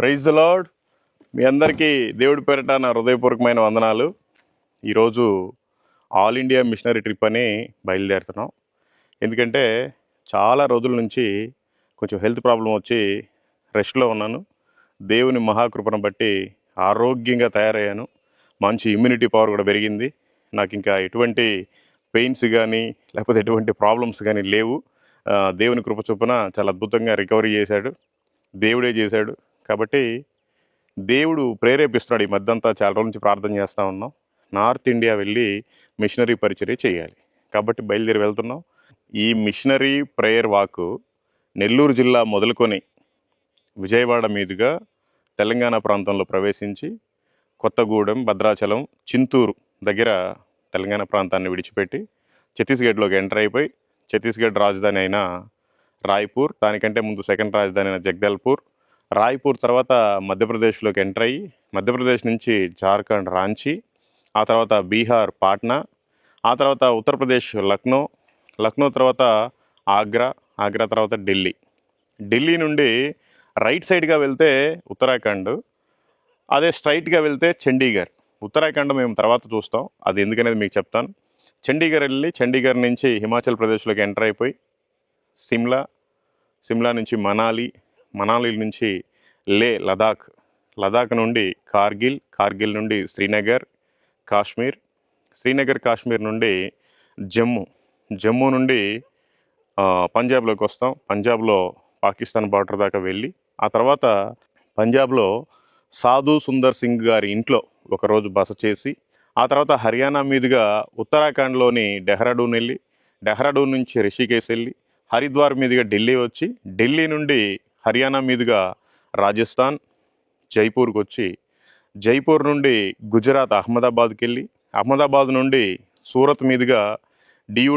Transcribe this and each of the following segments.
Praise the lord. మీ అందరికీ దేవుడి పేరిట నా హృదయపూర్వకమైన వందనాలు. ఈరోజు ఆల్ ఇండియా మిషనరీ ట్రిప్ అని బయలుదేరుతున్నాం. ఎందుకంటే చాలా రోజుల నుంచి కొంచెం హెల్త్ ప్రాబ్లం వచ్చి రెస్ట్లో ఉన్నాను. దేవుని మహాకృపను బట్టి ఆరోగ్యంగా తయారయ్యాను. మంచి ఇమ్యూనిటీ పవర్ కూడా పెరిగింది. నాకు ఇంకా ఎటువంటి పెయిన్స్ కానీ లేకపోతే ఎటువంటి ప్రాబ్లమ్స్ కానీ లేవు. దేవుని కృప చొప్పున చాలా అద్భుతంగా రికవరీ చేశాడు, దేవుడే చేశాడు. కాబట్టి దేవుడు ప్రేరేపిస్తున్నాడు. ఈ మధ్యంతా చాలా రోజుల నుంచి ప్రార్థన చేస్తూ ఉన్నాం. నార్త్ ఇండియా వెళ్ళి మిషనరీ పరిచర్య చేయాలి. కాబట్టి బయలుదేరి వెళ్తున్నాం. ఈ మిషనరీ ప్రేయర్ వాక్ నెల్లూరు జిల్లా మొదలుకొని విజయవాడ మీదుగా తెలంగాణ ప్రాంతంలో ప్రవేశించి కొత్తగూడెం, భద్రాచలం, చింతూరు దగ్గర తెలంగాణ ప్రాంతాన్ని విడిచిపెట్టి ఛత్తీస్గఢ్లోకి ఎంటర్ అయిపోయి ఛత్తీస్గఢ్ రాజధాని అయిన రాయ్పూర్, దానికంటే ముందు సెకండ్ రాజధాని అయిన జగదల్పూర్, రాయ్పూర్ తర్వాత మధ్యప్రదేశ్లోకి ఎంటర్ అయ్యి మధ్యప్రదేశ్ నుంచి జార్ఖండ్ రాంచీ, ఆ తర్వాత బీహార్ పాట్నా, ఆ తర్వాత ఉత్తరప్రదేశ్ లక్నో తర్వాత ఆగ్రా తర్వాత ఢిల్లీ నుండి రైట్ సైడ్గా వెళ్తే ఉత్తరాఖండ్, అదే స్ట్రైట్గా వెళ్తే చండీగఢ్. ఉత్తరాఖండ్ మేము తర్వాత చూస్తాం, అది ఎందుకనేది మీకు చెప్తాను. చండీగఢ్ వెళ్ళి చండీగఢ్ నుంచి హిమాచల్ ప్రదేశ్లోకి ఎంటర్ అయిపోయి సిమ్లా నుంచి మనాలి నుంచి లదాఖ్ నుండి కార్గిల్ నుండి శ్రీనగర్ కాశ్మీర్ నుండి జమ్మూ నుండి పంజాబ్లోకి వస్తాం. పంజాబ్లో పాకిస్తాన్ బార్డర్ దాకా వెళ్ళి ఆ తర్వాత పంజాబ్లో సాధు సుందర్ సింగ్ గారి ఇంట్లో ఒకరోజు బస చేసి ఆ తర్వాత హర్యానా మీదుగా ఉత్తరాఖండ్లోని డెహ్రాడూన్ నుంచి రిషికేశ్ వెళ్ళి హరిద్వార్ మీదుగా ఢిల్లీ వచ్చి ఢిల్లీ నుండి హర్యానా మీదుగా రాజస్థాన్ జైపూర్కి వచ్చి జైపూర్ నుండి గుజరాత్ అహ్మదాబాద్కి వెళ్ళి అహ్మదాబాద్ నుండి సూరత్ మీదుగా డియూ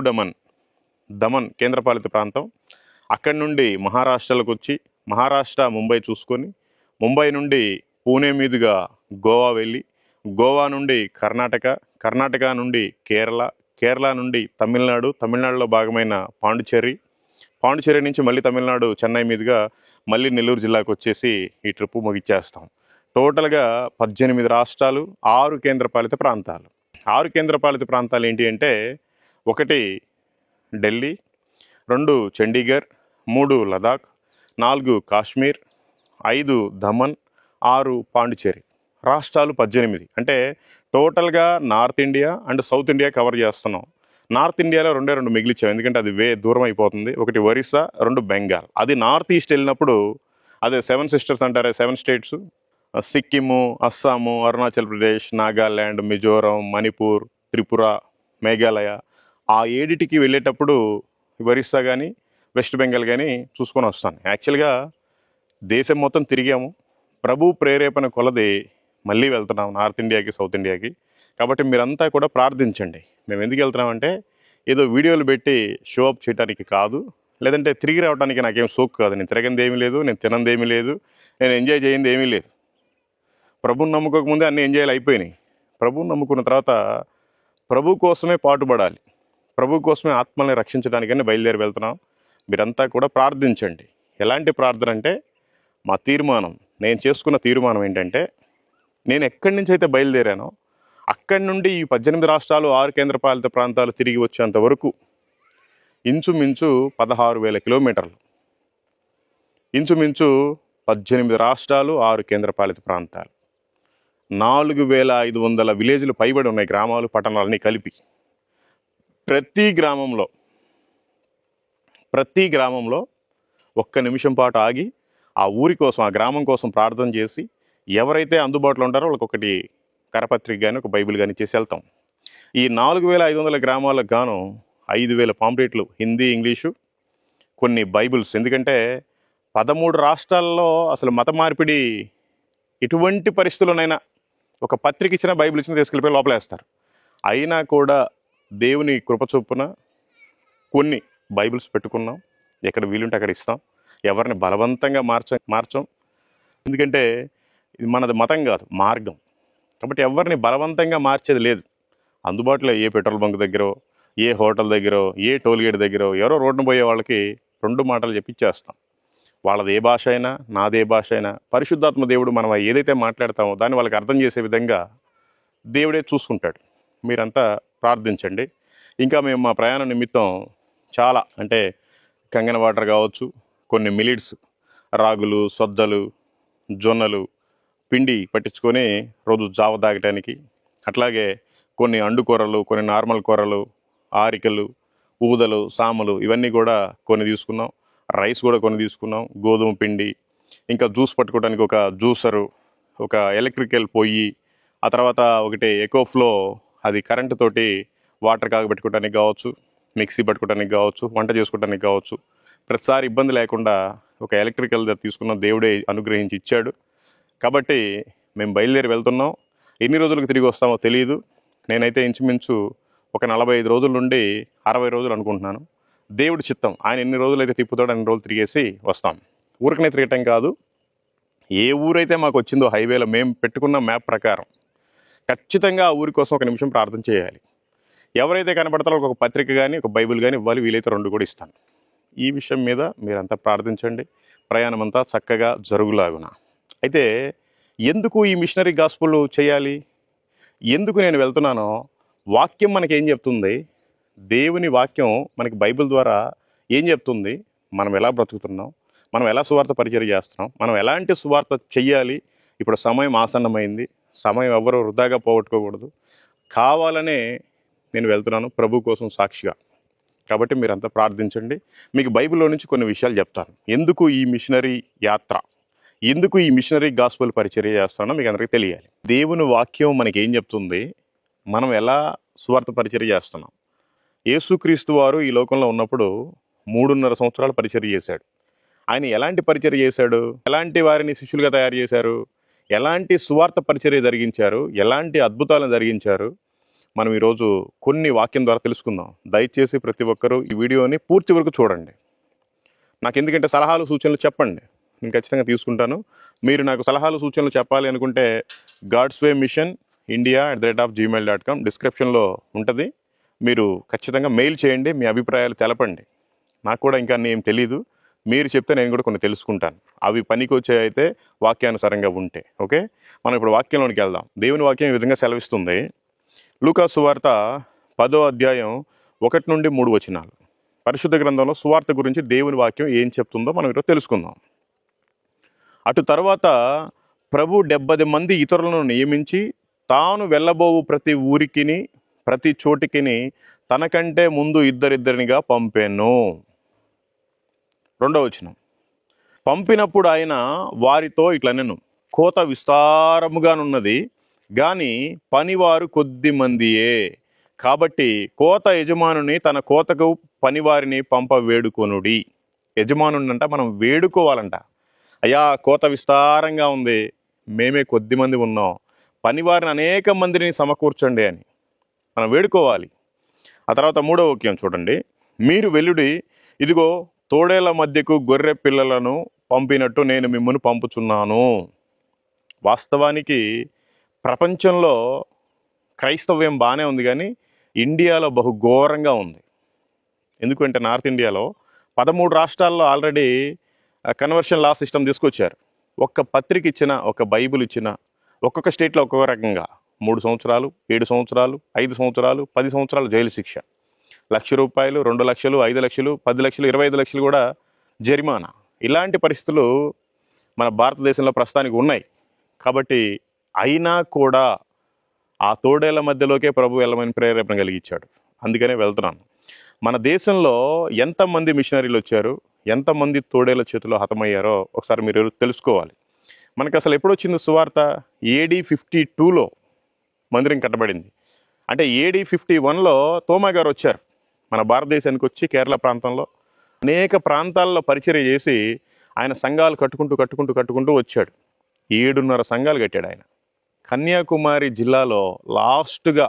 దమన్ కేంద్రపాలిత ప్రాంతం, అక్కడి నుండి మహారాష్ట్రలకు వచ్చి మహారాష్ట్ర ముంబై చూసుకొని ముంబై నుండి పూణే మీదుగా గోవా వెళ్ళి గోవా నుండి కర్ణాటక నుండి కేరళ నుండి తమిళనాడులో భాగమైన పాండిచ్చేరి నుంచి మళ్ళీ తమిళనాడు చెన్నై మీదుగా మళ్ళీ నెల్లూరు జిల్లాకు వచ్చేసి ఈ ట్రిప్ ముగిచ్చేస్తాం. టోటల్గా 18 రాష్ట్రాలు, 6 కేంద్రపాలిత ప్రాంతాలు. 6 కేంద్రపాలిత ప్రాంతాలు ఏంటి అంటే 1 ఢిల్లీ, 2 చండీగఢ్, 3 లదాఖ్, 4 కాశ్మీర్, 5 దమన్, 6 పాండిచ్చేరి. రాష్ట్రాలు 18. అంటే టోటల్గా north India and south India cover చేస్తున్నాం. నార్త్ ఇండియాలో 2 మిగిలిచ్చాం, ఎందుకంటే అది దూరం అయిపోతుంది. 1 ఒరిస్సా, 2 బెంగాల్. అది నార్త్ ఈస్ట్ వెళ్ళినప్పుడు అదే 7 సిస్టర్స్ అంటారే, 7 స్టేట్స్, సిక్కిము, అస్సాము, అరుణాచల్ ప్రదేశ్, నాగాల్యాండ్, మిజోరం, మణిపూర్, త్రిపుర, మేఘాలయ, ఆ 7టికి వెళ్ళేటప్పుడు ఒరిస్సా కానీ వెస్ట్ బెంగాల్ కానీ చూసుకొని వస్తాను. యాక్చువల్గా దేశం మొత్తం తిరిగాము. ప్రభు ప్రేరేపణ కొలది మళ్ళీ వెళ్తున్నాం నార్త్ ఇండియాకి, సౌత్ ఇండియాకి. కాబట్టి మీరంతా కూడా ప్రార్థించండి. మేము ఎందుకు వెళ్తున్నామంటే ఏదో వీడియోలు పెట్టి షో అప్ చేయడానికి కాదు, లేదంటే తిరిగి రావడానికి నాకేం సోక్ కాదు. నేను తిరగంది ఏమీ లేదు, నేను తినంది ఏమీ లేదు, నేను ఎంజాయ్ చేయింది ఏమీ లేదు. ప్రభుని నమ్ముకోకముందే అన్ని ఎంజాయ్లు అయిపోయినాయి. ప్రభుని నమ్ముకున్న తర్వాత ప్రభు కోసమే పాటుపడాలి, ప్రభు కోసమే ఆత్మల్ని రక్షించడానికని బయలుదేరి వెళ్తున్నాం. మీరంతా కూడా ప్రార్థించండి. ఎలాంటి ప్రార్థన అంటే నేను చేసుకున్న తీర్మానం ఏంటంటే నేను ఎక్కడి నుంచి అయితే బయలుదేరానో అక్కడి నుండి ఈ 18 రాష్ట్రాలు, 6 కేంద్రపాలిత ప్రాంతాలు తిరిగి వచ్చేంత వరకు ఇంచుమించు 16,000 కిలోమీటర్లు, ఇంచుమించు 18 రాష్ట్రాలు, 6 కేంద్రపాలిత ప్రాంతాలు, 4,500 విలేజ్లు పైబడి ఉన్నాయి, గ్రామాలు పట్టణాలన్నీ కలిపి. ప్రతి గ్రామంలో 1 నిమిషం పాటు ఆగి ఆ ఊరి కోసం, ఆ గ్రామం కోసం ప్రార్థన చేసి ఎవరైతే అందుబాటులో ఉంటారో వాళ్ళకి ఒకటి కరపత్రిక కానీ ఒక బైబిల్ కానీ ఇచ్చేసి వెళ్తాం. ఈ 4,500 గ్రామాలకు గాను 5,000 పాంప్లెట్లు హిందీ, ఇంగ్లీషు, కొన్ని బైబిల్స్. ఎందుకంటే 13 రాష్ట్రాల్లో అసలు మత మార్పిడి ఎటువంటి పరిస్థితుల్లోనైనా ఒక పత్రిక ఇచ్చిన, బైబిల్ ఇచ్చిన తీసుకెళ్ళిపోయి లోపలేస్తారు. అయినా కూడా దేవుని కృప చొప్పున కొన్ని బైబిల్స్ పెట్టుకున్నాం. ఎక్కడ వీలుంటే అక్కడ ఇస్తాం. ఎవరిని బలవంతంగా మార్చం. ఎందుకంటే ఇది మనది మతం కాదు, మార్గం. కాబట్టి ఎవరిని బలవంతంగా మార్చేది లేదు. అందుబాటులో ఏ పెట్రోల్ బంక్ దగ్గర, ఏ హోటల్ దగ్గర, ఏ టోల్గేట్ దగ్గర ఎవరో రోడ్డును పోయే వాళ్ళకి 2 మాటలు చెప్పి ఇచ్చేస్తాం. వాళ్ళది ఏ భాష అయినా, నాదే భాష అయినా, పరిశుద్ధాత్మ దేవుడు మనం ఏదైతే మాట్లాడతామో దాన్ని వాళ్ళకి అర్థం చేసే విధంగా దేవుడే చూసుకుంటాడు. మీరంతా ప్రార్థించండి. ఇంకా మేము మా ప్రయాణ నిమిత్తం చాలా అంటే కంగన వాటర్ కావచ్చు, కొన్ని మిలిట్స్, రాగులు, సొద్దలు, జొన్నలు, పిండి పట్టించుకొని రోజు జావ తాగటానికి, అట్లాగే కొన్ని అండు కూరలు, కొన్ని నార్మల్ కూరలు, ఆరికలు, ఊదలు, సామలు ఇవన్నీ కూడా కొన్ని తీసుకున్నాం. రైస్ కూడా కొన్ని తీసుకున్నాం, గోధుమ పిండి, ఇంకా జ్యూస్ పట్టుకోవడానికి ఒక జ్యూసరు, ఒక ఎలక్ట్రికల్ పొయ్యి, ఆ తర్వాత ఒకటి ఎకోఫ్లో అది కరెంటు తోటి వాటర్ కాగబెట్టుకోవడానికి కావచ్చు, మిక్సీ పట్టుకోవడానికి కావచ్చు, వంట చేసుకోవడానికి కావచ్చు, ప్రతిసారి ఇబ్బంది లేకుండా ఒక ఎలక్ట్రికల్ తీసుకున్న దేవుడే అనుగ్రహించి ఇచ్చాడు. కాబట్టి మేము బయలుదేరి వెళ్తున్నాం. ఎన్ని రోజులకు తిరిగి వస్తామో తెలియదు. నేనైతే ఇంచుమించు ఒక 45 రోజుల నుండి 60 రోజులు అనుకుంటున్నాను. దేవుడి చిత్తం, ఆయన ఎన్ని రోజులు అయితే తిప్పుతాడో అన్ని రోజులు తిరిగేసి వస్తాం. ఊరికనే తిరగటం కాదు, ఏ ఊరైతే మాకు వచ్చిందో హైవేలో మేము పెట్టుకున్న మ్యాప్ ప్రకారం ఖచ్చితంగా ఆ ఊరి కోసం ఒక నిమిషం ప్రార్థన చేయాలి. ఎవరైతే కనపడతారో ఒక పత్రిక కానీ ఒక బైబిల్ కానీ ఇవ్వాలి, వీలైతే 2 కూడా ఇస్తాను. ఈ విషయం మీద మీరంతా ప్రార్థించండి. ప్రయాణం అంతా చక్కగా జరుగులాగున. అయితే ఎందుకు ఈ మిషనరీ గాస్పుల్ చేయాలి, ఎందుకు నేను వెళ్తున్నానో వాక్యం మనకి ఏం చెప్తుంది, దేవుని వాక్యం మనకి బైబిల్ ద్వారా ఏం చెప్తుంది, మనం ఎలా బ్రతుకుతున్నాం, మనం ఎలా సువార్త పరిచర్య చేస్తున్నాం, మనం ఎలాంటి సువార్త చెయ్యాలి. ఇప్పుడు సమయం ఆసన్నమైంది, సమయం ఎవరు వృధాగా పోగొట్టుకోకూడదు. కావాలనే నేను వెళ్తున్నాను ప్రభు కోసం సాక్షిగా. కాబట్టి మీరంతా ప్రార్థించండి. మీకు బైబిల్లో నుంచి కొన్ని విషయాలు చెప్తాను. ఎందుకు ఈ మిషనరీ యాత్ర, ఎందుకు ఈ మిషనరీ గాస్పుల్ పరిచర్య చేస్తానో మీకు అందరికీ తెలియాలి. దేవుని వాక్యం మనకి ఏం చెప్తుంది, మనం ఎలా సువార్త పరిచర్య చేస్తున్నాం. యేసుక్రీస్తు వారు ఈ లోకంలో ఉన్నప్పుడు 3.5 సంవత్సరాలు పరిచర్య చేశాడు. ఆయన ఎలాంటి పరిచర్య చేశాడు, ఎలాంటి వారిని శిష్యులుగా తయారు చేశారు, ఎలాంటి సువార్త పరిచర్య జరిగించారు, ఎలాంటి అద్భుతాలను జరిగించారు, మనం ఈరోజు కొన్ని వాక్యం ద్వారా తెలుసుకుందాం. దయచేసి ప్రతి ఒక్కరూ ఈ వీడియోని పూర్తి వరకు చూడండి. నాకు ఎందుకంటే సలహాలు సూచనలు చెప్పండి, నేను ఖచ్చితంగా తీసుకుంటాను. మీరు నాకు సలహాలు సూచనలు చెప్పాలి అనుకుంటే godswaymissionindia@gmail.com డిస్క్రిప్షన్లో ఉంటుంది. మీరు ఖచ్చితంగా మెయిల్ చేయండి, మీ అభిప్రాయాలు తెలపండి. నాకు కూడా ఇంకా ఏం తెలీదు, మీరు చెప్తే నేను కూడా కొన్ని తెలుసుకుంటాను. అవి పనికి వచ్చే అయితే వాక్యానుసారంగా ఉంటే. ఓకే, మనం ఇప్పుడు వాక్యంలోనికి వెళ్దాం. దేవుని వాక్యం ఈ విధంగా సెలవిస్తుంది. లూకా సువార్త 10వ అధ్యాయం 1 నుండి 3 వచనాలు. పరిశుద్ధ గ్రంథంలో సువార్త గురించి దేవుని వాక్యం ఏం చెప్తుందో మనం ఈరోజు తెలుసుకుందాం. అటు తర్వాత ప్రభు 70 మంది ఇతరులను నియమించి తాను వెళ్ళబోవు ప్రతి ఊరికిని ప్రతి చోటికిని తనకంటే ముందు ఇద్దరిద్దరినిగా పంపెను. 2వ వచనం. పంపినప్పుడు ఆయన వారితో ఇట్లనెను, కోత విస్తారముగానున్నది గాని పనివారు కొద్ది మందియే. కాబట్టి కోత యజమానుని తన కోతకు పనివారిని పంప వేడుకొనుడి. యజమానుని అంట మనం వేడుకోవాలంట. అయ్యా కోత విస్తారంగా ఉంది, మేమే కొద్ది మంది ఉన్నాం, పనివారిని అనేక మందిని సమకూర్చండి అని మనం వేడుకోవాలి. ఆ తర్వాత 3వ వాక్యం చూడండి. మీరు వెల్లుడి, ఇదిగో తోడేళ్ల మధ్యకు గొర్రె పిల్లలను పంపినట్టు నేను మిమ్మల్ని పంపుచున్నాను. వాస్తవానికి ప్రపంచంలో క్రైస్తవ్యం బాగానే ఉంది, కానీ ఇండియాలో బహు ఘోరంగా ఉంది. ఎందుకంటే నార్త్ ఇండియాలో 13 రాష్ట్రాల్లో ఆల్రెడీ కన్వర్షన్ లా సిస్టమ్ తీసుకొచ్చారు. ఒక్క పత్రిక ఇచ్చిన, ఒక బైబిల్ ఇచ్చిన, ఒక్కొక్క స్టేట్లో ఒక్కొక్క రకంగా 3 సంవత్సరాలు, 7 సంవత్సరాలు, 5 సంవత్సరాలు, 10 సంవత్సరాలు జైలు శిక్ష, ₹1,00,000, 2,00,000, 5,00,000, 10,00,000, 25,00,000 కూడా జరిమానా. ఇలాంటి పరిస్థితులు మన భారతదేశంలో ప్రస్తుతానికి ఉన్నాయి. కాబట్టి అయినా కూడా ఆ తోడేళ్ల మధ్యలోకే ప్రభు వెళ్ళమని ప్రేరేపణ కలిగించాడు. అందుకనే వెళ్తున్నాను. మన దేశంలో ఎంతమంది మిషనరీలు వచ్చారు, ఎంతమంది తోడేళ్ల చేతిలో హతమయ్యారో ఒకసారి మీరు తెలుసుకోవాలి. మనకు అసలు ఎప్పుడు వచ్చింది సువార్త? AD 52లో మందిరం కట్టబడింది. అంటే AD 51లో తోమా గారు వచ్చారు మన భారతదేశానికి వచ్చి కేరళ ప్రాంతంలో అనేక ప్రాంతాల్లో పరిచర్య చేసి ఆయన సంఘాలు కట్టుకుంటూ వచ్చాడు. 7.5 సంఘాలు కట్టాడు ఆయన. కన్యాకుమారి జిల్లాలో లాస్ట్గా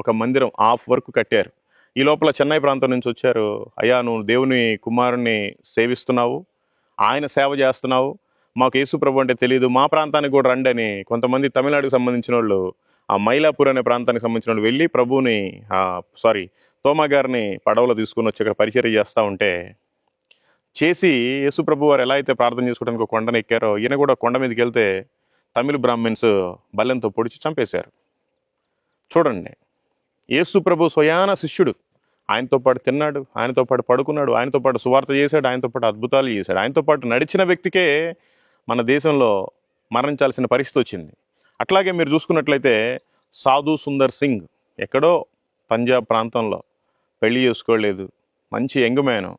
ఒక మందిరం హాఫ్ వరకు కట్టారు. ఈ లోపల చెన్నై ప్రాంతం నుంచి వచ్చారు. అయ్యా నువ్వు దేవుని కుమారుణ్ణి సేవిస్తున్నావు, ఆయన సేవ చేస్తున్నావు, మాకు యేసు ప్రభు అంటే తెలియదు, మా ప్రాంతానికి కూడా రండి అని కొంతమంది తమిళనాడుకు సంబంధించిన వాళ్ళు ఆ మైలాపూర్ అనే ప్రాంతానికి సంబంధించిన వాళ్ళు వెళ్ళి ప్రభువుని తోమా గారిని పడవలో తీసుకుని వచ్చి అక్కడ పరిచర్య చేస్తూ ఉంటే చేసి యేసు ప్రభు వారు ఎలా అయితే ప్రార్థన చేసుకోవడానికి ఒక కొండను ఎక్కారో ఈయన కూడా కొండ మీదకి వెళ్తే తమిళ బ్రాహ్మిన్స్ బల్లెంతో పొడిచి చంపేశారు. చూడండి, యేసు ప్రభు స్వయాన శిష్యుడు, ఆయనతో పాటు తిన్నాడు, ఆయనతో పాటు పడుకున్నాడు, ఆయనతో పాటు సువార్త చేశాడు, ఆయనతో పాటు అద్భుతాలు చేశాడు. ఆయనతో పాటు నడిచిన వ్యక్తికే మన దేశంలో మరణించాల్సిన పరిస్థితి వచ్చింది. అట్లాగే మీరు చూసుకున్నట్లయితే సాధు సుందర్ సింగ్ ఎక్కడో పంజాబ్ ప్రాంతంలో పెళ్లి చేసుకోలేదు, మంచి యంగ్ మ్యాన్,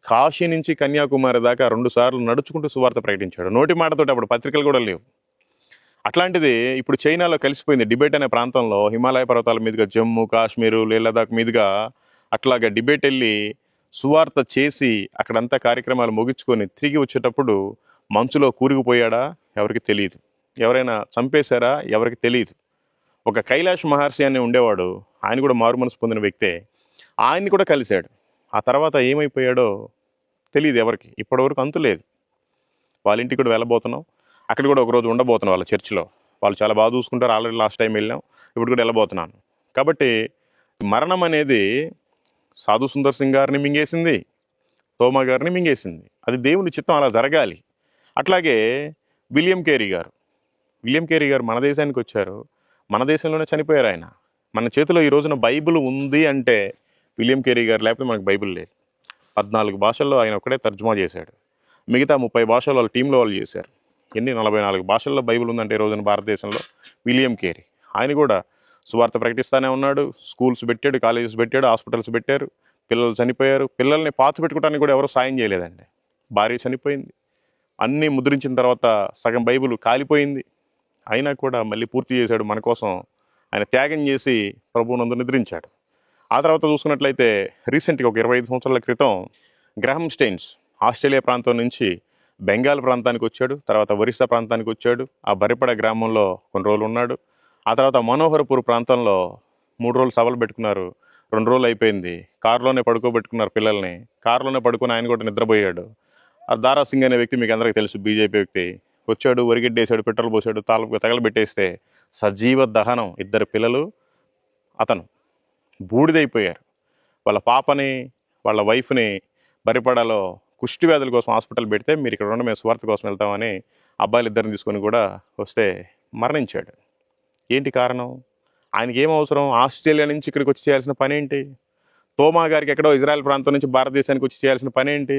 కాశీ నుంచి కన్యాకుమారి దాకా 2 సార్లు నడుచుకుంటూ సువార్త ప్రకటించాడు. నోటి మాటతోటి, అప్పుడు పత్రికలు కూడా లేవు. అట్లాంటిది ఇప్పుడు చైనాలో కలిసిపోయింది. డిబేట్ అనే ప్రాంతంలో హిమాలయ పర్వతాల మీదుగా జమ్మూ కాశ్మీరు లదాఖ్ మీదుగా అట్లాగా డిబేట్ వెళ్ళి సువార్త చేసి అక్కడంతా కార్యక్రమాలు ముగించుకొని తిరిగి వచ్చేటప్పుడు మంచులో కూరుకుపోయాడా ఎవరికి తెలియదు, ఎవరైనా చంపేశారా ఎవరికి తెలియదు. ఒక కైలాష్ మహర్షి అని ఉండేవాడు, ఆయన కూడా మారు మనసు పొందిన వ్యక్తే, ఆయన్ని కూడా కలిశాడు. ఆ తర్వాత ఏమైపోయాడో తెలియదు ఎవరికి, ఇప్పటివరకు అంతు లేదు. వాళ్ళ ఇంటికి కూడా వెళ్ళబోతున్నాం, అక్కడ కూడా ఒకరోజు ఉండబోతున్నాం వాళ్ళ చర్చిలో. వాళ్ళు చాలా బాగా చూసుకుంటారు. ఆల్రెడీ లాస్ట్ టైం వెళ్ళాం, ఇప్పుడు కూడా వెళ్ళబోతున్నాను. కాబట్టి మరణం అనేది సాధు సుందర్ సింగ్ గారిని మింగేసింది, తోమా గారిని మింగేసింది. అది దేవుని చిత్తం, అలా జరగాలి. అట్లాగే విలియం కేరీ గారు మన దేశానికి వచ్చారు, మన దేశంలోనే చనిపోయారు. ఆయన మన చేతిలో ఈ రోజున బైబిల్ ఉంది అంటే విలియం కేరీ గారు లేకపోతే మనకు బైబిల్ లేదు. 14 భాషల్లో ఆయన ఒక్కడే తర్జుమా చేశాడు, మిగతా 30 భాషలు వాళ్ళ టీంలో వాళ్ళు చేశారు. 44 భాషల్లో బైబిల్ ఉందంటే ఈ రోజున భారతదేశంలో విలియం కేరీ. ఆయన కూడా సువార్త ప్రకటిస్తూనే ఉన్నాడు, స్కూల్స్ పెట్టాడు, కాలేజెస్ పెట్టాడు, హాస్పిటల్స్ పెట్టారు. పిల్లలు చనిపోయారు, పిల్లల్ని పాతి పెట్టుకోవడానికి కూడా ఎవరు సాయం చేయలేదండి. భార్య చనిపోయింది, అన్నీ ముద్రించిన తర్వాత సగం బైబిల్ కాలిపోయింది. అయినా కూడా మళ్ళీ పూర్తి చేశాడు మన కోసం. ఆయన త్యాగం చేసి ప్రభువునందు నిద్రించాడు. ఆ తర్వాత చూసుకున్నట్లయితే రీసెంట్గా ఒక 25 సంవత్సరాల క్రితం గ్రహం స్టెయిన్స్ ఆస్ట్రేలియా ప్రాంతం నుంచి బెంగాల్ ప్రాంతానికి వచ్చాడు, తర్వాత ఒరిస్సా ప్రాంతానికి వచ్చాడు. ఆ బరిపడ గ్రామంలో కొన్ని రోజులు ఉన్నాడు. ఆ తర్వాత మనోహరపూర్ ప్రాంతంలో 3 రోజులు సభలు పెట్టుకున్నారు. 2 రోజులు అయిపోయింది, కారులోనే పడుకోబెట్టుకున్నారు పిల్లల్ని, కారులోనే పడుకుని ఆయన కూడా నిద్రపోయాడు. ఆ దారా సింగ్ అనే వ్యక్తి మీకు అందరికీ తెలుసు, బీజేపీ వ్యక్తి, వచ్చాడు, ఒరిగెడ్డేశాడు, పెట్రోల్ పోసాడు, తగలబెట్టేస్తే సజీవ దహనం. 2 పిల్లలు, అతను బూడిదైపోయారు. వాళ్ళ పాపని వాళ్ళ వైఫ్ని బరిపడాలో కుష్టి వ్యాధుల కోసం హాస్పిటల్ పెడితే మీరు ఇక్కడ ఉండ మేము స్వార్థ కోసం వెళ్తామని అబ్బాయిలు 2 తీసుకొని కూడా వస్తే మరణించాడు. ఏంటి కారణం? ఆయనకి ఏం అవసరం? ఆస్ట్రేలియా నుంచి ఇక్కడికి వచ్చి చేయాల్సిన పని ఏంటి? తోమా గారికి ఎక్కడో ఇజ్రాయెల్ ప్రాంతం నుంచి భారతదేశానికి వచ్చి చేయాల్సిన పని ఏంటి?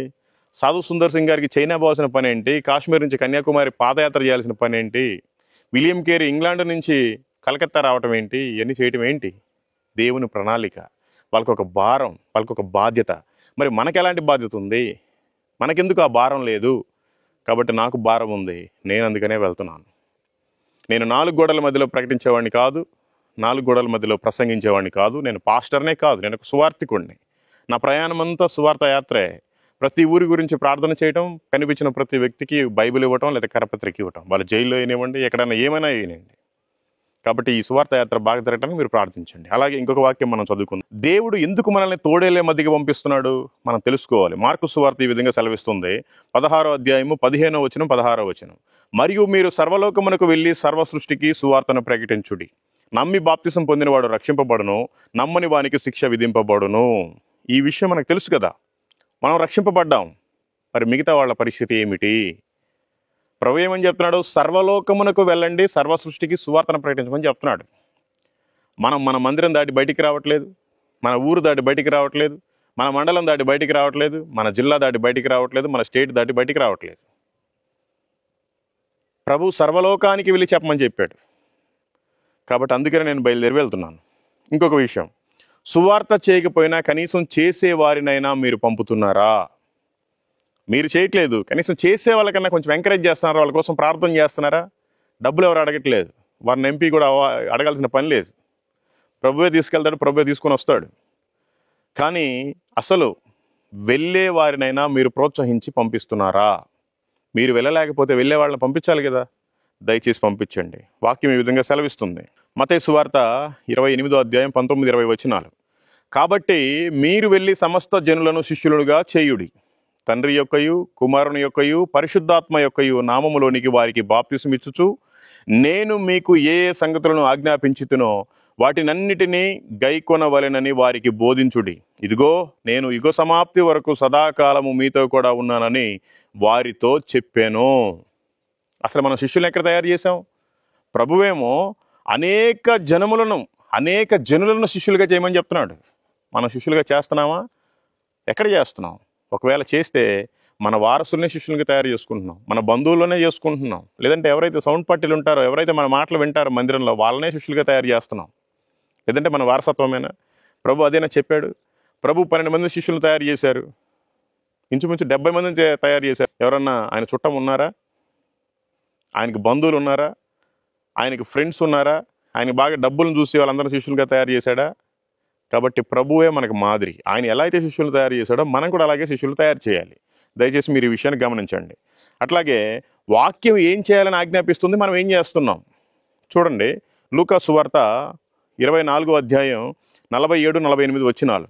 సాధు సుందర్ సింగ్ గారికి చైనా పోవాల్సిన పని ఏంటి? కాశ్మీర్ నుంచి కన్యాకుమారి పాదయాత్ర చేయాల్సిన పని ఏంటి? విలియం కేరీ ఇంగ్లాండ్ నుంచి కలకత్తా రావటం ఏంటి? ఇవన్నీ చేయటం ఏంటి? దేవుని ప్రణాళిక. వాళ్ళకొక భారం, వాళ్ళకొక బాధ్యత. మరి మనకు ఎలాంటి బాధ్యత ఉంది? మనకెందుకు ఆ భారం లేదు? కాబట్టి నాకు భారం ఉంది, నేను అందుకనే వెళ్తున్నాను. నేను 4 గోడల మధ్యలో ప్రకటించేవాడిని కాదు, 4 గోడల మధ్యలో ప్రసంగించేవాడిని కాదు, నేను పాస్టర్నే కాదు, నేను ఒక సువార్థికుడిని. నా ప్రయాణం అంతా సువార్త యాత్రే. ప్రతి ఊరి గురించి ప్రార్థన చేయటం, కనిపించిన ప్రతి వ్యక్తికి బైబిల్ ఇవ్వటం, లేదా కరపత్రిక ఇవ్వటం, వాళ్ళు జైల్లో అయినివ్వండి, ఎక్కడైనా ఏమైనా అయినండి. కాబట్టి ఈ సువార్త యాత్ర బాగా జరగడానికి మీరు ప్రార్థించండి. అలాగే ఇంకొక వాక్యం మనం చదువుకుందాం. దేవుడు ఎందుకు మనల్ని తోడేళ్లే మధ్యకి పంపిస్తున్నాడు మనం తెలుసుకోవాలి. మార్కు సువార్త ఈ విధంగా సెలవిస్తుంది, 16వ అధ్యాయము 15వ వచనం 16వ వచనం. మరియు మీరు సర్వలోకమునకు వెళ్ళి సర్వ సృష్టికి సువార్తను ప్రకటించుడి. నమ్మి బాప్తిసం పొందినవాడు రక్షింపబడును, నమ్మని వానికి శిక్ష విధింపబడును. ఈ విషయం మనకు తెలుసు కదా, మనం రక్షింపబడ్డాం. మరి మిగతా వాళ్ళ పరిస్థితి ఏమిటి? ప్రభు ఏమని చెప్తున్నాడు? సర్వలోకమునకు వెళ్ళండి, సర్వ సృష్టికి సువార్తను ప్రకటించమని చెప్తున్నాడు. మనం మన మందిరం దాటి బయటికి రావట్లేదు, మన ఊరు దాటి బయటికి రావట్లేదు, మన మండలం దాటి బయటికి రావట్లేదు, మన జిల్లా దాటి బయటికి రావట్లేదు, మన స్టేట్ దాటి బయటికి రావట్లేదు. ప్రభు సర్వలోకానికి వెళ్ళి చెప్పమని చెప్పాడు. కాబట్టి అందుకనే నేను బయలుదేరి వెళ్తున్నాను. ఇంకొక విషయం, సువార్త చేయకపోయినా కనీసం చేసేవారినైనా మీరు పంపుతున్నారా? మీరు చేయట్లేదు, కనీసం చేసే వాళ్ళకన్నా కొంచెం ఎంకరేజ్ చేస్తున్నారా? వాళ్ళ కోసం ప్రార్థన చేస్తున్నారా? డబ్బులు ఎవరు అడగట్లేదు, వారిని ఎంపీ కూడా అడగాల్సిన పని లేదు. ప్రభువే తీసుకెళ్తాడు, ప్రభువే తీసుకొని వస్తాడు. కానీ అసలు వెళ్ళే వారినైనా మీరు ప్రోత్సహించి పంపిస్తున్నారా? మీరు వెళ్ళలేకపోతే వెళ్ళే వాళ్ళని పంపించాలి కదా, దయచేసి పంపించండి. వాక్యం ఈ విధంగా సెలవిస్తుంది. మత్తయి సువార్త 28వ అధ్యాయం 19-20 వచనాలు. కాబట్టి మీరు వెళ్ళి సమస్త జనులను శిష్యులుగా చేయుడి, తండ్రి యొక్కయు కుమారుని యొక్కయు పరిశుద్ధాత్మ యొక్కయు నామములోనికి వారికి బాప్తిసం ఇచ్చుచు నేను మీకు ఏ ఏ సంగతులను ఆజ్ఞాపించుతునో వాటినన్నిటినీ గైకొనవలెనని వారికి బోధించుడి. ఇదిగో నేను యుగ సమాప్తి వరకు సదాకాలము మీతో కూడా ఉన్నానని వారితో చెప్పాను. అసలు మన శిష్యులను ఎక్కడ తయారు చేశాం? ప్రభువేమో అనేక జనులను శిష్యులుగా చేయమని చెప్తున్నాడు. మనం శిష్యులుగా చేస్తున్నామా? ఎక్కడ చేస్తున్నాం? ఒకవేళ చేస్తే మన వారసులనే శిష్యులుగా తయారు చేసుకుంటున్నాం, మన బంధువులనే చేసుకుంటున్నాం, లేదంటే ఎవరైతే సౌండ్ పట్టీలు ఉంటారో, ఎవరైతే మన మాటలు వింటారో మందిరంలో, వాళ్ళనే శిష్యులుగా తయారు చేస్తున్నాం. లేదంటే మన వారసత్వమేనా? ప్రభు అదేనా చెప్పాడు? ప్రభు 12 మంది శిష్యులను తయారు చేశారు, ఇంచుమించు 70 మందిని తయారు చేశారు. ఎవరన్నా ఆయన చుట్టం ఉన్నారా? ఆయనకి బంధువులు ఉన్నారా? ఆయనకి ఫ్రెండ్స్ ఉన్నారా? ఆయనకి బాగా డబ్బులను చూసి వాళ్ళందరూ శిష్యులుగా తయారు చేశాడా? కాబట్టి ప్రభువే మనకు మాదిరి. ఆయన ఎలా అయితే శిష్యులు తయారు చేశాడో మనం కూడా అలాగే శిష్యులు తయారు చేయాలి. దయచేసి మీరు ఈ విషయాన్ని గమనించండి. అట్లాగే వాక్యం ఏం చేయాలని ఆజ్ఞాపిస్తుంది, మనం ఏం చేస్తున్నాం? చూడండి, లూకా సువార్త 24వ అధ్యాయం 47-48 వచనాలు.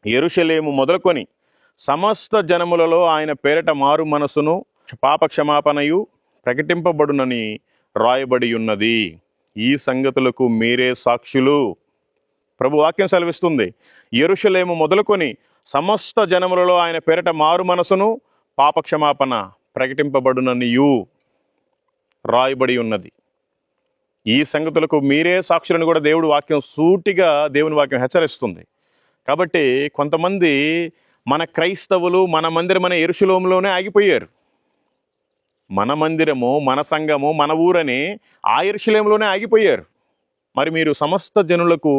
యెరూషలేము మొదలుకొని సమస్త జనములలో ఆయన పేరట మారు మనసును పాపక్షమాపణయు ప్రకటింపబడునని రాయబడి ఉన్నది. ఈ సంగతులకు మీరే సాక్షులు. ప్రభు వాక్యం సెలవిస్తుంది, యెరూషలేము మొదలుకొని సమస్త జనములలో ఆయన పేరట మారు మనసును పాపక్షమాపణ ప్రకటింపబడుననియు రాయబడి ఉన్నది. ఈ సంగతులకు మీరే సాక్షులను కూడా దేవుని వాక్యం హెచ్చరిస్తుంది. కాబట్టి కొంతమంది మన క్రైస్తవులు మన మందిరమైన యెరూషలేములోనే ఆగిపోయారు. మన మందిరము, మన సంఘము, మన ఊరని ఆ యెరూషలేములోనే ఆగిపోయారు. మరి మీరు సమస్త జనులకు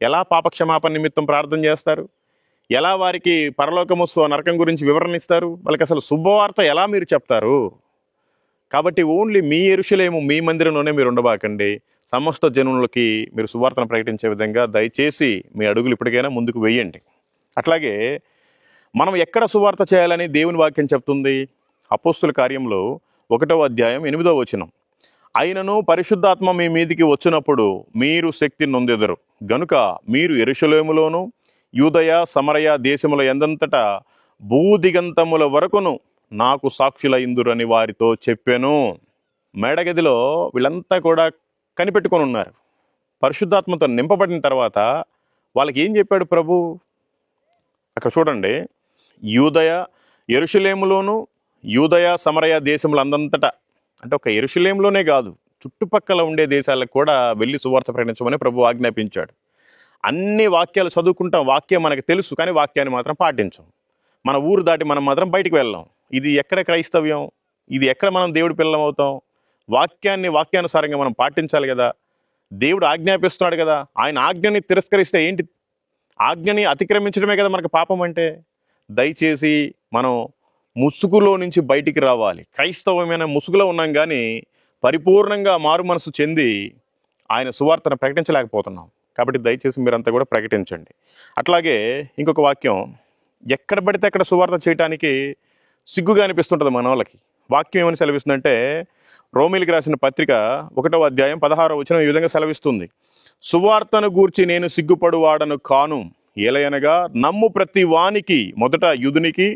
ఎలా పాపక్షమాపణ నిమిత్తం ప్రార్థన చేస్తారు? ఎలా వారికి పరలోకము నరకం గురించి వివరణ ఇస్తారు? వాళ్ళకి అసలు శుభవార్త ఎలా మీరు చెప్తారు? కాబట్టి ఓన్లీ మీ యెరూషలేము, మీ మందిరంలోనే మీరు ఉండబాకండి. సమస్త జనులకి మీరు సువార్తను ప్రకటించే విధంగా దయచేసి మీ అడుగులు ఇప్పటికైనా ముందుకు వేయండి. అట్లాగే మనం ఎక్కడ సువార్త చేయాలని దేవుని వాక్యం చెప్తుంది? అపోస్తుల కార్యంలో 1వ అధ్యాయం 8వ వచనం. అయినను పరిశుద్ధాత్మ మీ మీదికి వచ్చినప్పుడు మీరు శక్తి నొందెదరు గనుక మీరు యెరూషలేములోను యూదయ సమరయ దేశముల ఎందంతటా భూదిగంతముల వరకును నాకు సాక్షులైందురని వారితో చెప్పాను. మేడగదిలో వీళ్ళంతా కూడా కనిపెట్టుకొని ఉన్నారు. పరిశుద్ధాత్మతో నింపబడిన తర్వాత వాళ్ళకి ఏం చెప్పాడు ప్రభు? అక్కడ చూడండి, యెరూషలేములోను యూదయ సమరయ దేశములందంతటా, అంటే ఒక యెరూషలేములోనే కాదు, చుట్టుపక్కల ఉండే దేశాలకు కూడా వెళ్ళి సువార్త ప్రకటించమని ప్రభు ఆజ్ఞాపించాడు. అన్ని వాక్యాలు చదువుకుంటాం, వాక్యం మనకు తెలుసు, కానీ వాక్యాన్ని మాత్రం పాటించాం. మన ఊరు దాటి మనం మాత్రం బయటికి వెళ్ళాం. ఇది ఎక్కడ క్రైస్తవ్యం? ఇది ఎక్కడ మనం దేవుడి పిల్లలం అవుతాం? వాక్యానుసారంగా మనం పాటించాలి కదా. దేవుడు ఆజ్ఞాపిస్తున్నాడు కదా. ఆయన ఆజ్ఞని తిరస్కరిస్తే ఏంటి? ఆజ్ఞని అతిక్రమించడమే కదా మనకు పాపం అంటే. దయచేసి మనం ముసుగులో నుంచి బయటికి రావాలి. క్రైస్తవమైన ముసుగులో ఉన్నాం కానీ పరిపూర్ణంగా మారు మనసు చెంది ఆయన సువార్తను ప్రకటించలేకపోతున్నాం. కాబట్టి దయచేసి మీరంతా కూడా ప్రకటించండి. అట్లాగే ఇంకొక వాక్యం, ఎక్కడ పడితే అక్కడ సువార్త చేయడానికి సిగ్గుగా అనిపిస్తుంటుంది మన వాళ్ళకి. వాక్యం ఏమని సెలవిస్తుందంటే, రోమీలకు రాసిన పత్రిక 1వ అధ్యాయం 16వ వచనం ఈ విధంగా సెలవిస్తుంది. సువార్తను గూర్చి నేను సిగ్గుపడువాడను కాను, ఏలయనగా నమ్ము ప్రతి వానికి, మొదట యూదునికి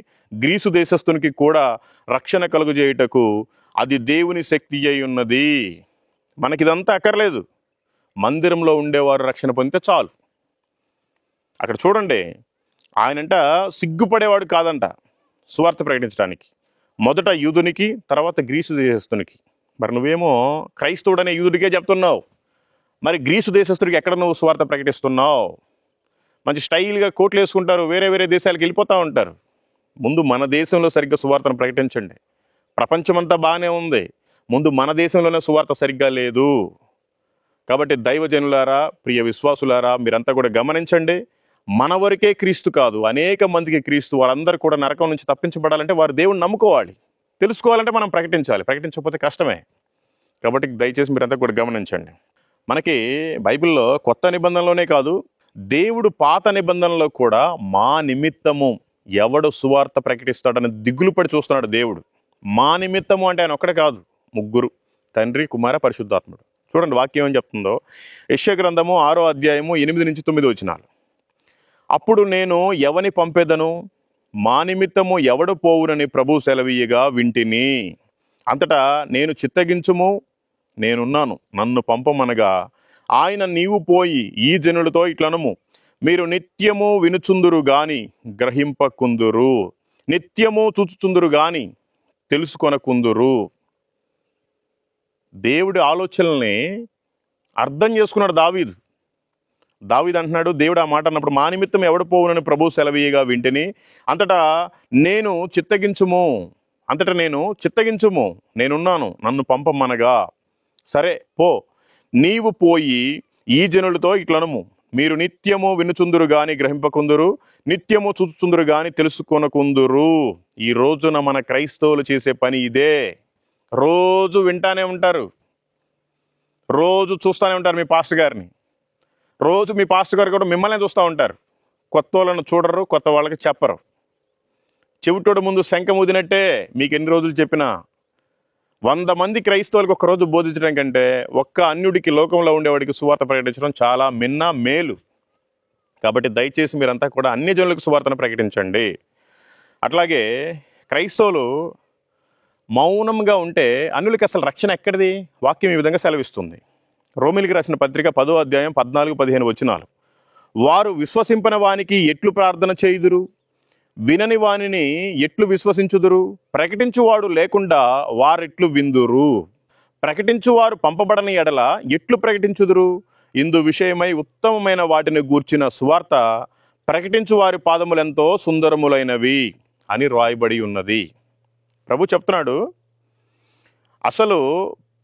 గ్రీసు దేశస్థునికి కూడా రక్షణ కలుగజేయుటకు అది దేవుని శక్తి అయి ఉన్నది. మనకిదంతా అక్కర్లేదు, మందిరంలో ఉండేవారు రక్షణ పొందితే చాలు. అక్కడ చూడండి, ఆయనంట సిగ్గుపడేవాడు కాదంట సువార్త ప్రకటించడానికి. మొదట యూదునికి, తర్వాత గ్రీసు దేశస్థునికి. మరి నువ్వేమో క్రైస్తవుడనే యూదుడికే చెప్తున్నావు, మరి గ్రీసు దేశస్థుడికి ఎక్కడ నువ్వు సువార్త ప్రకటిస్తున్నావు? మంచి స్టైల్గా కోట్లు వేసుకుంటారు, వేరే దేశాలకు వెళ్ళిపోతూ ఉంటారు. ముందు మన దేశంలో సరిగ్గా సువార్తను ప్రకటించండి. ప్రపంచమంతా బాగానే ఉంది, ముందు మన దేశంలోనే సువార్త సరిగ్గా లేదు. కాబట్టి దైవజనులారా, ప్రియ విశ్వాసులారా, మీరంతా కూడా గమనించండి. మన వరకే క్రీస్తు కాదు, అనేక మందికి క్రీస్తు. వాళ్ళందరూ కూడా నరకం నుంచి తప్పించబడాలంటే వారు దేవుని నమ్ముకోవాలి. తెలుసుకోవాలంటే మనం ప్రకటించాలి, ప్రకటించకపోతే కష్టమే. కాబట్టి దయచేసి మీరంతా కూడా గమనించండి. మనకి బైబిల్లో కొత్త నిబంధనలోనే కాదు, దేవుడు పాత నిబంధనలో కూడా మా నిమిత్తము ఎవడు సువార్త ప్రకటిస్తాడని దిగులు పడి చూస్తున్నాడు దేవుడు. మా నిమిత్తము అంటే ఆయన ఒక్కడే కాదు, ముగ్గురు, తండ్రి, కుమార, పరిశుద్ధాత్ముడు. చూడండి వాక్యం ఏం చెప్తుందో. యెషయా గ్రంథము 6వ అధ్యాయము 8-9 వచనాలు. అప్పుడు నేను ఎవని పంపెదను, మా నిమిత్తము ఎవడు పోవునని ప్రభు సెలవీయగా వింటిని. అంతటా నేను చిత్తగించుము, నేనున్నాను, నన్ను పంపమనగా ఆయన నీవు పోయి ఈ జనులతో ఇట్లనము, మీరు నిత్యము వినుచుందురు గాని గ్రహింపకుందురు, నిత్యము చూచుచుందురు గాని తెలుసుకొనకుందురు. దేవుడి ఆలోచనల్ని అర్థం చేసుకున్నాడు దావీదు. అంటున్నాడు, దేవుడు ఆ మాట అన్నప్పుడు, మా నిమిత్తం ఎవడు పోవునని ప్రభు సెలవీయగా వింటిని, అంతటా నేను చిత్తగించుము, నేనున్నాను, నన్ను పంపమనగా. సరే పో, నీవు పోయి ఈ జనులతో ఇట్లనము, మీరు నిత్యము వినుచుందురు గాని గ్రహింపకుందురు, నిత్యము చూచుచుందురు గాని తెలుసుకొనకుందురు. ఈ రోజున మన క్రైస్తవులు చేసే పని ఇదే. రోజు వింటానే ఉంటారు, రోజు చూస్తూనే ఉంటారు మీ పాస్టర్ గారిని, రోజు మీ పాస్టర్ గారు కూడా మిమ్మల్ని చూస్తూ ఉంటారు. కొత్త వాళ్ళను చూడరు, కొత్త వాళ్ళకి చెప్పరు. చెవిటోడు ముందు శంఖ ఊదినట్టే. మీకు ఎన్ని రోజులు చెప్పినా 100 మంది క్రైస్తవులకు ఒక్కరోజు బోధించడం కంటే ఒక్క అన్యుడికి, లోకంలో ఉండేవాడికి సువార్త ప్రకటించడం చాలా మేలు. కాబట్టి దయచేసి మీరంతా కూడా అన్ని జనులకు సువార్తను ప్రకటించండి. అట్లాగే క్రైస్తవులు మౌనంగా ఉంటే అన్యులకి అసలు రక్షణ ఎక్కడిది? వాక్యం ఈ విధంగా సెలవిస్తుంది. రోమిలికి రాసిన పత్రిక 10వ అధ్యాయం 14-15 వచనాలు. వారు విశ్వసింపని వానికి ఎట్లు ప్రార్థన చేయుదురు, వినని వానిని ఎట్లు విశ్వసించుదురు, ప్రకటించువాడు లేకుండా వారెట్లు విందురు, ప్రకటించువారు పంపబడని ఎడల ఎట్లు ప్రకటించుదురు, ఇందు విషయమై ఉత్తమమైన వాటిని గూర్చిన సువార్త ప్రకటించు వారి పాదములెంతో సుందరములైనవి అని రాయబడి ఉన్నది. ప్రభు చెప్తున్నాడు, అసలు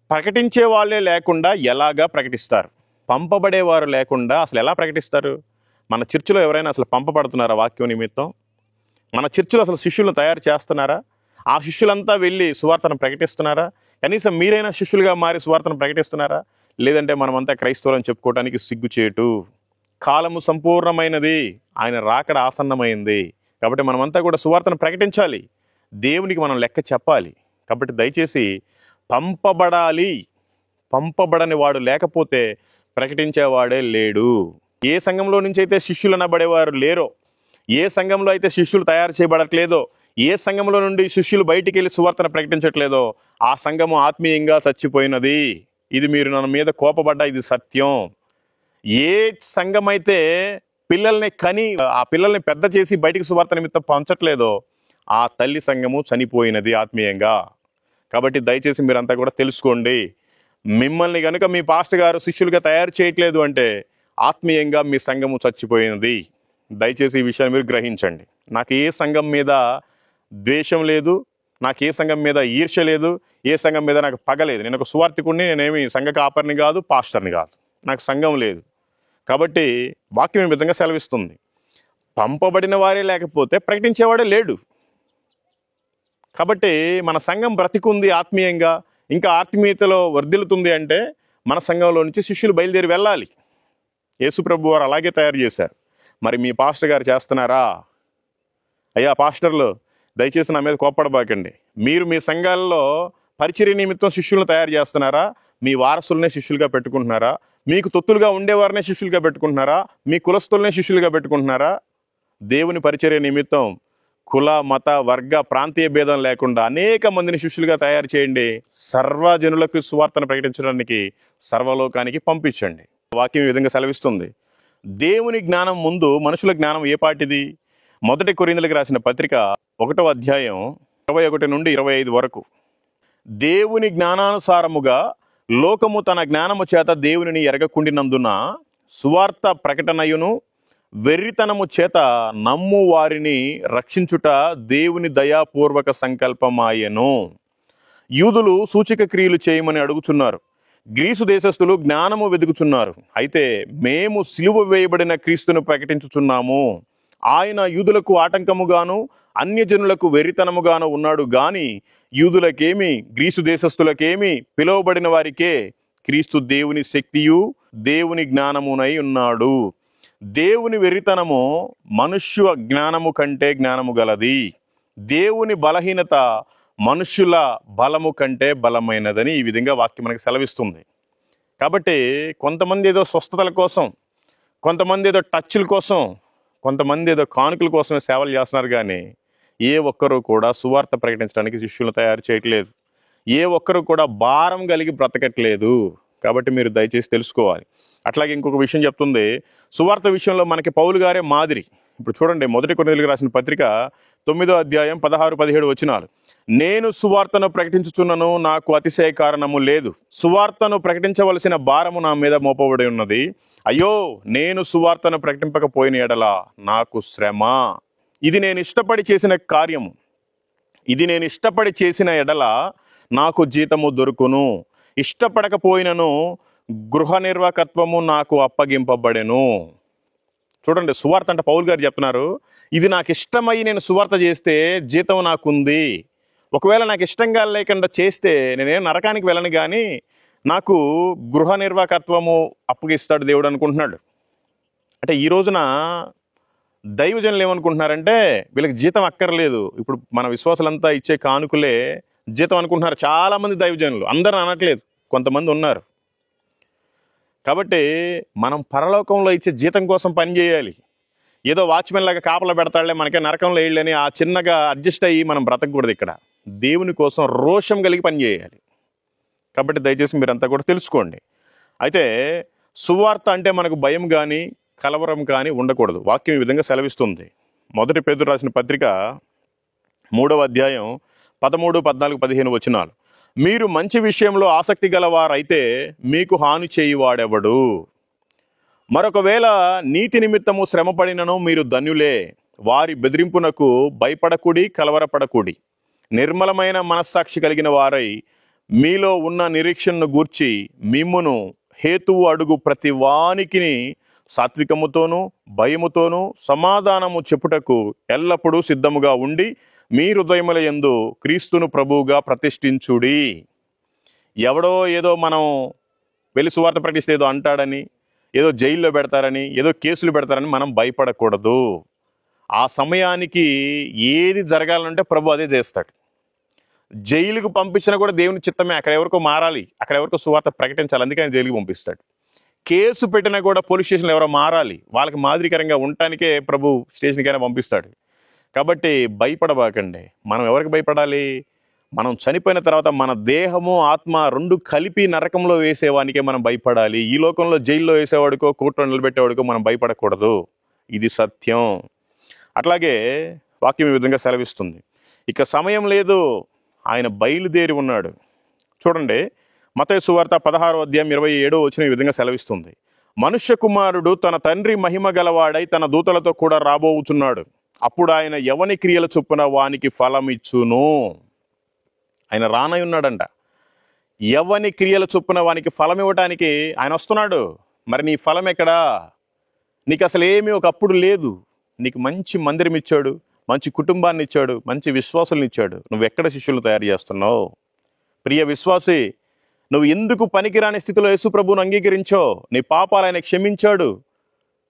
ప్రకటించే వాళ్ళే లేకుండా ఎలాగా ప్రకటిస్తారు? పంపబడేవారు లేకుండా అసలు ఎలా ప్రకటిస్తారు? మన చర్చిలో ఎవరైనా అసలు పంపబడుతున్నారా వాక్యం నిమిత్తం? మన చర్చిలో అసలు శిష్యులను తయారు చేస్తున్నారా? ఆ శిష్యులంతా వెళ్ళి సువార్తను ప్రకటిస్తున్నారా? కనీసం మీరైనా శిష్యులుగా మారి సువార్తను ప్రకటిస్తున్నారా? లేదంటే మనమంతా క్రైస్తవులని చెప్పుకోవడానికి సిగ్గుచేటు. కాలము సంపూర్ణమైనది, ఆయన రాకడ ఆసన్నమైంది. కాబట్టి మనమంతా కూడా సువార్తను ప్రకటించాలి, దేవునికి మనం లెక్క చెప్పాలి. కాబట్టి దయచేసి పంపబడాలి. పంపబడని వాడు లేకపోతే ప్రకటించేవాడే లేడు. ఏ సంఘంలో నుంచి అయితే శిష్యులు అనబడేవారు లేరో, ఏ సంఘంలో అయితే శిష్యులు తయారు చేయబడట్లేదో, ఏ సంఘంలో నుండి శిష్యులు బయటికి వెళ్ళి సువార్తను ప్రకటించట్లేదో ఆ సంఘము ఆత్మీయంగా చచ్చిపోయినది. ఇది మీరు నా మీద కోపపడ్డా ఇది సత్యం. ఏ సంఘం అయితే పిల్లల్ని కని ఆ పిల్లల్ని పెద్ద చేసి బయటికి సువార్త నిమిత్తం పంచట్లేదో ఆ తల్లి సంఘము చనిపోయినది ఆత్మీయంగా. కాబట్టి దయచేసి మీరంతా కూడా తెలుసుకోండి. మిమ్మల్ని కనుక మీ పాస్టర్ గారు శిష్యులుగా తయారు చేయట్లేదు అంటే ఆత్మీయంగా మీ సంఘము చచ్చిపోయినది. దయచేసి ఈ విషయాన్ని మీరు గ్రహించండి. నాకు ఏ సంఘం మీద ద్వేషం లేదు, నాకు ఏ సంఘం మీద ఈర్ష్య లేదు, ఏ సంఘం మీద నాకు పగ లేదు. నేను ఒక సువార్థికుడిని, నేనేమి సంఘ కాపరిని కాదు, పాస్టర్ని కాదు, నాకు సంఘం లేదు. కాబట్టి వాక్యం ఈ విధంగా సెలవిస్తుంది, పంపబడిన వారే లేకపోతే ప్రకటించేవాడే లేడు. కాబట్టి మన సంఘం బ్రతికుంది ఆత్మీయంగా, ఇంకా ఆత్మీయతలో వర్ధిల్లుతుంది అంటే మన సంఘంలో నుంచి శిష్యులు బయలుదేరి వెళ్ళాలి. యేసుప్రభు వారు అలాగే తయారు చేశారు. మరి మీ పాస్టర్ గారు చేస్తున్నారా? అయ్యా పాస్టర్లు, దయచేసి నా మీద కోప్పడబాకండి. మీరు మీ సంఘాలలో పరిచర్య నిమిత్తం శిష్యులను తయారు చేస్తున్నారా? మీ వారసులనే శిష్యులుగా పెట్టుకుంటున్నారా? మీకు తొత్తులుగా ఉండేవారినే శిష్యులుగా పెట్టుకుంటున్నారా? మీ కులస్తులనే శిష్యులుగా పెట్టుకుంటున్నారా? దేవుని పరిచర్య నిమిత్తం కుల, మత, వర్గ, ప్రాంతీయ భేదం లేకుండా అనేక మందిని శిష్యులుగా తయారు చేయండి. సర్వజనులకు సువార్తను ప్రకటించడానికి సర్వలోకానికి పంపించండి. వాక్యం ఈ విధంగా సెలవిస్తుంది. దేవుని జ్ఞానం ముందు మనుషుల జ్ఞానం ఏ పాటిది? 1 కొరింథీయులకు రాసిన పత్రిక 1వ అధ్యాయం 21 నుండి 25 వరకు. దేవుని జ్ఞానానుసారముగా లోకము తన జ్ఞానము చేత దేవునిని ఎరగకుండినందున సువార్త ప్రకటనయును వెర్రితనము చేత నమ్ము వారిని రక్షించుట దేవుని దయాపూర్వక సంకల్పమాయెను. యూదులు సూచక క్రియలు చేయమని అడుగుచున్నారు, గ్రీసు దేశస్థులు జ్ఞానము వెదుకుచున్నారు. అయితే మేము సిలువ వేయబడిన క్రీస్తును ప్రకటించుచున్నాము. ఆయన యూదులకు ఆటంకముగాను అన్యజనులకు వెర్రితనముగాను ఉన్నాడు గాని యూదులకేమి గ్రీసు దేశస్థులకేమి పిలువబడిన వారికే క్రీస్తు దేవుని శక్తియు దేవుని జ్ఞానమునై ఉన్నాడు. దేవుని వెర్రితనము మనుష్య జ్ఞానము కంటే జ్ఞానము గలది, దేవుని బలహీనత మనుష్యుల బలము కంటే బలమైనదని ఈ విధంగా వాక్యం మనకి సెలవిస్తుంది. కాబట్టి కొంతమంది ఏదో స్వస్థతల కోసం, కొంతమంది ఏదో టచ్ల కోసం, కొంతమంది ఏదో కానుకల కోసమే సేవలు చేస్తున్నారు కానీ ఏ ఒక్కరూ కూడా సువార్త ప్రకటించడానికి శిష్యులను తయారు చేయట్లేదు. ఏ ఒక్కరు కూడా భారం కలిగి బ్రతకట్లేదు. కాబట్టి మీరు దయచేసి తెలుసుకోవాలి. అట్లాగే ఇంకొక విషయం చెప్తుంది, సువార్త విషయంలో మనకి పౌలు గారే మాదిరి. ఇప్పుడు చూడండి, 1 కొరింథీయులకు రాసిన పత్రిక 9వ అధ్యాయం 16-17 వచనాలు. నేను సువార్తను ప్రకటించుచున్నను, నాకు అతిశయ కారణము లేదు. సువార్తను ప్రకటించవలసిన భారము నా మీద మోపబడి ఉన్నది. అయ్యో, నేను సువార్తను ప్రకటింపకపోయిన ఎడల నాకు శ్రమ. ఇది నేను ఇష్టపడి చేసిన కార్యము. ఇది నేను ఇష్టపడి చేసిన ఎడల నాకు జీతము దొరుకును. ఇష్టపడకపోయినను గృహ నిర్వాహకత్వము నాకు అప్పగింపబడెను. చూడండి, సువార్త అంటే పౌలు గారు చెప్తున్నారు, ఇది నాకు ఇష్టమై నేను సువార్త చేస్తే జీతం నాకుంది. ఒకవేళ నాకు ఇష్టంగా లేకుండా చేస్తే నేనేం నరకానికి వెళ్ళను, కానీ నాకు గృహ నిర్వాహకత్వము అప్పగిస్తాడు దేవుడు అనుకుంటున్నాడు. అంటే ఈ రోజున దైవజనులు ఏమనుకుంటున్నారంటే వీళ్ళకి జీతం అక్కర్లేదు. ఇప్పుడు మన విశ్వాసులంతా ఇచ్చే కానుకలే జీతం అనుకుంటున్నారు చాలామంది దైవజనులు. అందరూ అనట్లేదు, కొంతమంది ఉన్నారు. కాబట్టి మనం పరలోకంలో ఇచ్చే జీతం కోసం పని చేయాలి. ఏదో వాచ్మెన్ లాగా కాపలా పెడతాడులే మనకే నరకంలో వేయలేని ఆ చిన్నగా అడ్జస్ట్ అయ్యి మనం బ్రతకూడదు. ఇక్కడ దేవుని కోసం రోషం కలిగి పని చేయాలి. కాబట్టి దయచేసి మీరంతా కూడా తెలుసుకోండి. అయితే సువార్త అంటే మనకు భయం కానీ కలవరం కానీ ఉండకూడదు. వాక్యం ఈ విధంగా సెలవిస్తుంది. 1 పేతురు రాసిన పత్రిక 3వ అధ్యాయం 13, 14, 15 వచనాలు. మీరు మంచి విషయంలో ఆసక్తి గలవారైతే మీకు హాని చేయువాడెవడు? మరొకవేళ నీతి నిమిత్తము శ్రమపడినను మీరు ధన్యులే. వారి బెదిరింపునకు భయపడకుడి, కలవరపడకుడి. నిర్మలమైన మనస్సాక్షి కలిగిన వారై మీలో ఉన్న నిరీక్షణను గూర్చి మిమ్మును హేతువు అడుగు ప్రతి వానికి సాత్వికముతోనూ భయముతోనూ సమాధానము చెప్పుటకు ఎల్లప్పుడూ సిద్ధముగా ఉండి మీ హృదయముల యందు క్రీస్తును ప్రభువుగా ప్రతిష్ఠించుడి. ఎవడో ఏదో మనం వెళ్ళి సువార్త ప్రకటిస్తే ఏదో అంటాడని, ఏదో జైల్లో పెడతారని, ఏదో కేసులు పెడతారని మనం భయపడకూడదు. ఆ సమయానికి ఏది జరగాలంటే ప్రభు అదే చేస్తాడు. జైలుకు పంపించినా కూడా దేవుని చిత్తమే. అక్కడ ఎవరికో మారాలి, అక్కడ ఎవరికో సువార్త ప్రకటించాలి, అందుకే ఆయన జైలుకి పంపిస్తాడు. కేసు పెట్టినా కూడా పోలీస్ స్టేషన్లో ఎవరో మారాలి, వాళ్ళకి మాదిరికరంగా ఉండటానికే ప్రభు స్టేషన్కైనా పంపిస్తాడు. కాబట్టి భయపడబాకండి. మనం ఎవరికి భయపడాలి? మనం చనిపోయిన తర్వాత మన దేహము ఆత్మ రెండు కలిపి నరకంలో వేసేవానికే మనం భయపడాలి. ఈ లోకంలో జైల్లో వేసేవాడికో కోర్టులో నిలబెట్టేవాడికో మనం భయపడకూడదు. ఇది సత్యం. అట్లాగే వాక్యం ఈ విధంగా సెలవిస్తుంది. ఇక సమయం లేదు, ఆయన బయలుదేరి ఉన్నాడు. చూడండి, మత్తయి సువార్త 16వ అధ్యాయం 27వ వచనం ఈ విధంగా సెలవిస్తుంది. మనుష్య కుమారుడు తన తండ్రి మహిమ గలవాడై తన దూతలతో కూడా రాబోవుచున్నాడు. అప్పుడు ఆయన ఎవని క్రియల చొప్పున వానికి ఫలం ఇచ్చును. ఆయన రానై ఉన్నాడంట. ఎవని క్రియల చొప్పున వానికి ఫలం ఇవ్వటానికి ఆయన వస్తున్నాడు. మరి నీ ఫలం ఎక్కడా? నీకు అసలు ఏమీ ఒకప్పుడు లేదు. నీకు మంచి మందిరం ఇచ్చాడు, మంచి కుటుంబాన్ని ఇచ్చాడు, మంచి విశ్వాసులను ఇచ్చాడు. నువ్వు ఎక్కడ శిష్యులను తయారు చేస్తున్నావు? ప్రియ విశ్వాసి, నువ్వు ఎందుకు పనికిరాని స్థితిలో యేసు ప్రభువును అంగీకరించో? నీ పాపాలు ఆయన క్షమించాడు,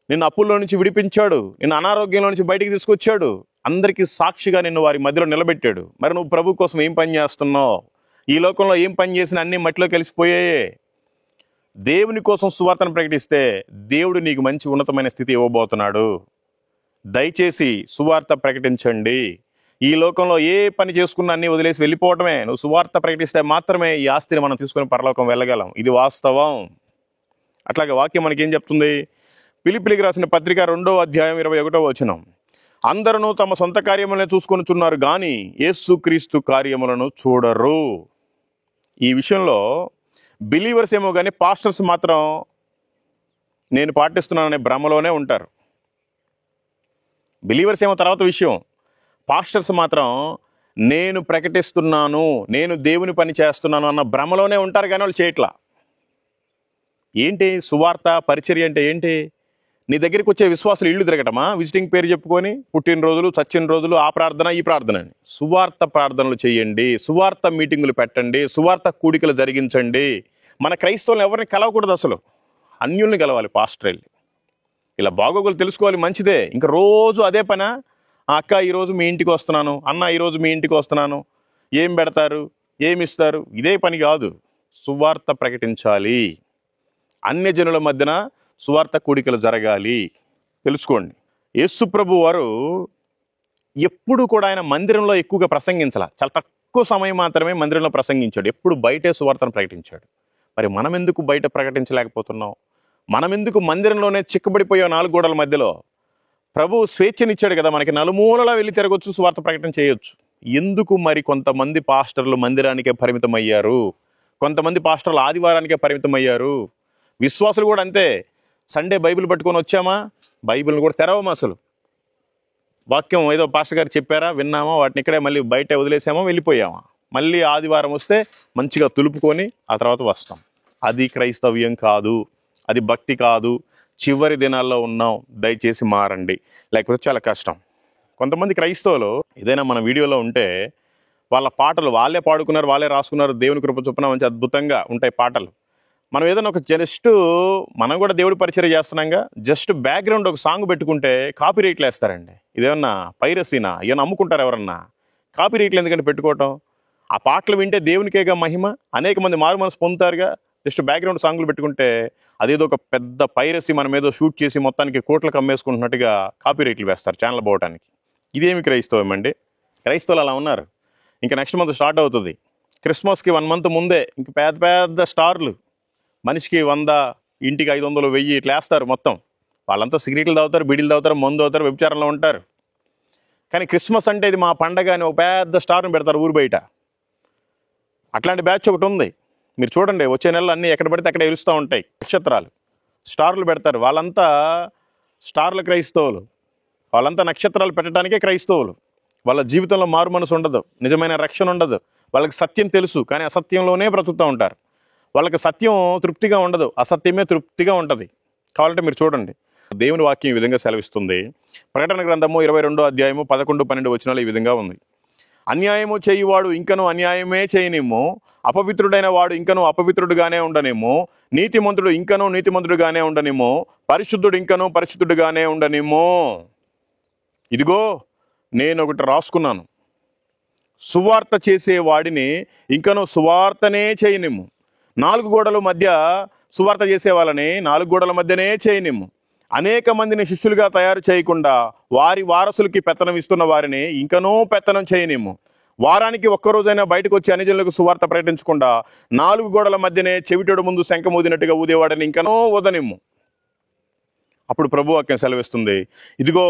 నిన్ను అప్పుల్లో నుంచి విడిపించాడు, నిన్ను అనారోగ్యంలో నుంచి బయటికి తీసుకొచ్చాడు, అందరికీ సాక్షిగా నిన్ను వారి మధ్యలో నిలబెట్టాడు. మరి నువ్వు ప్రభు కోసం ఏం పని చేస్తున్నావు? ఈ లోకంలో ఏం పని చేసినా అన్నీ మట్టిలో కలిసిపోయాయే. దేవుని కోసం సువార్తను ప్రకటిస్తే దేవుడు నీకు మంచి ఉన్నతమైన స్థితి ఇవ్వబోతున్నాడు. దయచేసి సువార్త ప్రకటించండి. ఈ లోకంలో ఏ పని చేసుకున్నా అన్నీ వదిలేసి వెళ్ళిపోవటమే. నువ్వు సువార్త ప్రకటిస్తే మాత్రమే ఈ ఆస్తిని మనం తీసుకుని పరలోకం వెళ్ళగలం. ఇది వాస్తవం. అట్లాగే వాక్యం మనకేం చెప్తుంది? ఫిలిప్పీయులకు రాసిన పత్రిక 2వ అధ్యాయం 21వ వచనం. అందరూ తమ సొంత కార్యములను చూసుకొనుచున్నారు కానీ యేసుక్రీస్తు కార్యములను చూడరు. ఈ విషయంలో బిలీవర్స్ ఏమో కానీ పాస్టర్స్ మాత్రం నేను పాటిస్తున్నాననే భ్రమలోనే ఉంటారు. బిలీవర్స్ ఏమో తర్వాత విషయం, పాస్టర్స్ మాత్రం నేను ప్రకటిస్తున్నాను, నేను దేవుని పని చేస్తున్నాను అన్న భ్రమలోనే ఉంటారు, కానీ వాళ్ళు చేయట్లా. ఏంటి సువార్త పరిచర్య అంటే ఏంటి? నీ దగ్గరికి వచ్చే విశ్వాసులు ఇళ్ళు తిరగటమా? విజిటింగ్ పేరు చెప్పుకొని పుట్టినరోజులు, చచ్చిన రోజులు, ఆ ప్రార్థన ఈ ప్రార్థన అని. సువార్త ప్రార్థనలు చేయండి, సువార్త మీటింగులు పెట్టండి, సువార్త కూడికలు జరిగించండి. మన క్రైస్తవులను ఎవరిని కలవకూడదు, అసలు అన్యుల్ని కలవాలి. పాస్టర్ వెళ్ళి ఇలా బాగోగులు తెలుసుకోవాలి, మంచిదే. ఇంకా రోజు అదే పనా? అక్క ఈరోజు మీ ఇంటికి వస్తున్నాను, అన్న ఈరోజు మీ ఇంటికి వస్తున్నాను, ఏం పెడతారు, ఏమిస్తారు? ఇదే పని కాదు. సువార్త ప్రకటించాలి. అన్యజనుల మధ్యన సువార్త కూడికలు జరగాలి. తెలుసుకోండి, యేసు ప్రభు వారు ఎప్పుడు కూడా ఆయన మందిరంలో ఎక్కువగా ప్రసంగించాల. చాలా తక్కువ సమయం మాత్రమే మందిరంలో ప్రసంగించాడు. ఎప్పుడు బయటే సువార్తను ప్రకటించాడు. మరి మనం ఎందుకు బయట ప్రకటించలేకపోతున్నాం? మనం ఎందుకు మందిరంలోనే చిక్కబడిపోయాం 4 గోడల మధ్యలో? ప్రభు స్వేచ్ఛనిచ్చాడు కదా మనకి, నలుమూలలా వెళ్ళి తిరగొచ్చు, స్వార్థ ప్రకటన చేయొచ్చు. ఎందుకు మరి కొంతమంది పాస్టర్లు మందిరానికే పరిమితం అయ్యారు? కొంతమంది పాస్టర్లు ఆదివారానికే పరిమితం అయ్యారు. విశ్వాసులు కూడా అంతే. సండే బైబిల్ పట్టుకొని వచ్చామా, బైబిల్ని కూడా తెరవమా, అసలు వాక్యం ఏదో పాస్టర్ గారు చెప్పారా, విన్నామా, వాటిని ఇక్కడే మళ్ళీ బయట వదిలేసామా, వెళ్ళిపోయామా. మళ్ళీ ఆదివారం వస్తే మంచిగా తులుపుకొని ఆ తర్వాత వస్తాం. అది క్రైస్తవ్యం కాదు, అది భక్తి కాదు. చివరి దినాల్లో ఉన్నాం, దయచేసి మారండి, లేకపోతే చాలా కష్టం. కొంతమంది క్రైస్తవులు ఏదైనా మన వీడియోలో ఉంటే వాళ్ళ పాటలు వాళ్ళే పాడుకున్నారు, వాళ్ళే రాసుకున్నారు, దేవుని కృప చొప్పున మంచి అద్భుతంగా ఉంటాయి పాటలు. మనం ఏదైనా ఒక జస్ట్ మనం కూడా దేవుడి పరిచయం చేస్తున్నాంగా, జస్ట్ బ్యాక్గ్రౌండ్ ఒక సాంగ్ పెట్టుకుంటే కాపీ రైట్లు వేస్తారండి. ఇదేమన్నా పైరసీనా? ఏమన్నా అమ్ముకుంటారు ఎవరన్నా? కాపీ రైట్లు ఎందుకంటే పెట్టుకోవటం? ఆ పాటలు వింటే దేవునికేగా మహిమ, అనేక మంది మారు మనసు పొందుతారుగా. జస్ట్ బ్యాక్గ్రౌండ్ సాంగ్లు పెట్టుకుంటే అదేదో ఒక పెద్ద పైరసీ, మనం ఏదో షూట్ చేసి మొత్తానికి కోట్లకు అమ్మేసుకుంటున్నట్టుగా కాపీ రైట్లు వేస్తారు ఛానల్ పోవటానికి. ఇదేమి క్రైస్తవం అండి? క్రైస్తవులు అలా ఉన్నారు. ఇంకా నెక్స్ట్ మంత్ స్టార్ట్ అవుతుంది. క్రిస్మస్కి 1 month ముందే ఇంక పెద్ద పెద్ద స్టార్లు, మనిషికి 100, ఇంటికి 500, 1000 ఇట్లా వేస్తారు మొత్తం. వాళ్ళంతా సిగరెట్లు తాగుతారు, బీడీలు తాగుతారు, మందు తాగుతారు, వ్యభిచారంలో ఉంటారు. కానీ క్రిస్మస్ అంటే ఇది మా పండగ అని ఒక పెద్ద స్టార్ని పెడతారు ఊరు బయట. అట్లాంటి బ్యాచ్ ఒకటి ఉంది. మీరు చూడండి, వచ్చే నెలలు అన్నీ ఎక్కడ పడితే అక్కడ ఎరుస్తూ ఉంటాయి నక్షత్రాలు, స్టార్లు పెడతారు. వాళ్ళంతా స్టార్ల క్రైస్తవులు, వాళ్ళంతా నక్షత్రాలు పెట్టడానికే క్రైస్తవులు. వాళ్ళ జీవితంలో మారు మనసు ఉండదు, నిజమైన రక్షణ ఉండదు. వాళ్ళకి సత్యం తెలుసు, కానీ అసత్యంలోనే బ్రతుకుతూ ఉంటారు. వాళ్ళకి సత్యం తృప్తిగా ఉండదు, అసత్యమే తృప్తిగా ఉంటుంది. కావాలంటే మీరు చూడండి, దేవుని వాక్యం ఈ విధంగా సెలవిస్తుంది. ప్రకటన గ్రంథము 22వ అధ్యాయము 11, 12 వచనాలు ఈ విధంగా ఉంది. అన్యాయము చేయువాడు ఇంకను అన్యాయమే చేయనేమో, అపవిత్రుడైన వాడు ఇంకను అపవిత్రుడుగానే ఉండనేమో, నీతిమంతుడు ఇంకను నీతిమంతుడుగానే ఉండనేమో, పరిశుద్ధుడు ఇంకను పరిశుద్ధుడుగానే ఉండనేమో. ఇదిగో నేను ఒకటి రాసుకున్నాను, సువార్త చేసేవాడిని ఇంకను సువార్తనే చేయనిమ్ము. 4 గోడల మధ్య సువార్త చేసే వాళ్ళని 4 గోడల మధ్యనే చేయనిమ్ము. అనేక మందిని శిష్యులుగా తయారు చేయకుండా వారి వారసులకి పెత్తనం ఇస్తున్న వారిని ఇంకనూ పెత్తనం చేయనిమ్ము. వారానికి ఒక్కరోజైనా బయటకు వచ్చి అన్యజనులకు సువార్త ప్రకటించకుండా 4 గోడల మధ్యనే చెవిటోడు ముందు శంఖ ఊదినట్టుగా ఊదేవాడిని ఇంకనూ ఊదనిమ్ము. అప్పుడు ప్రభువాక్యం సెలవిస్తుంది, ఇదిగో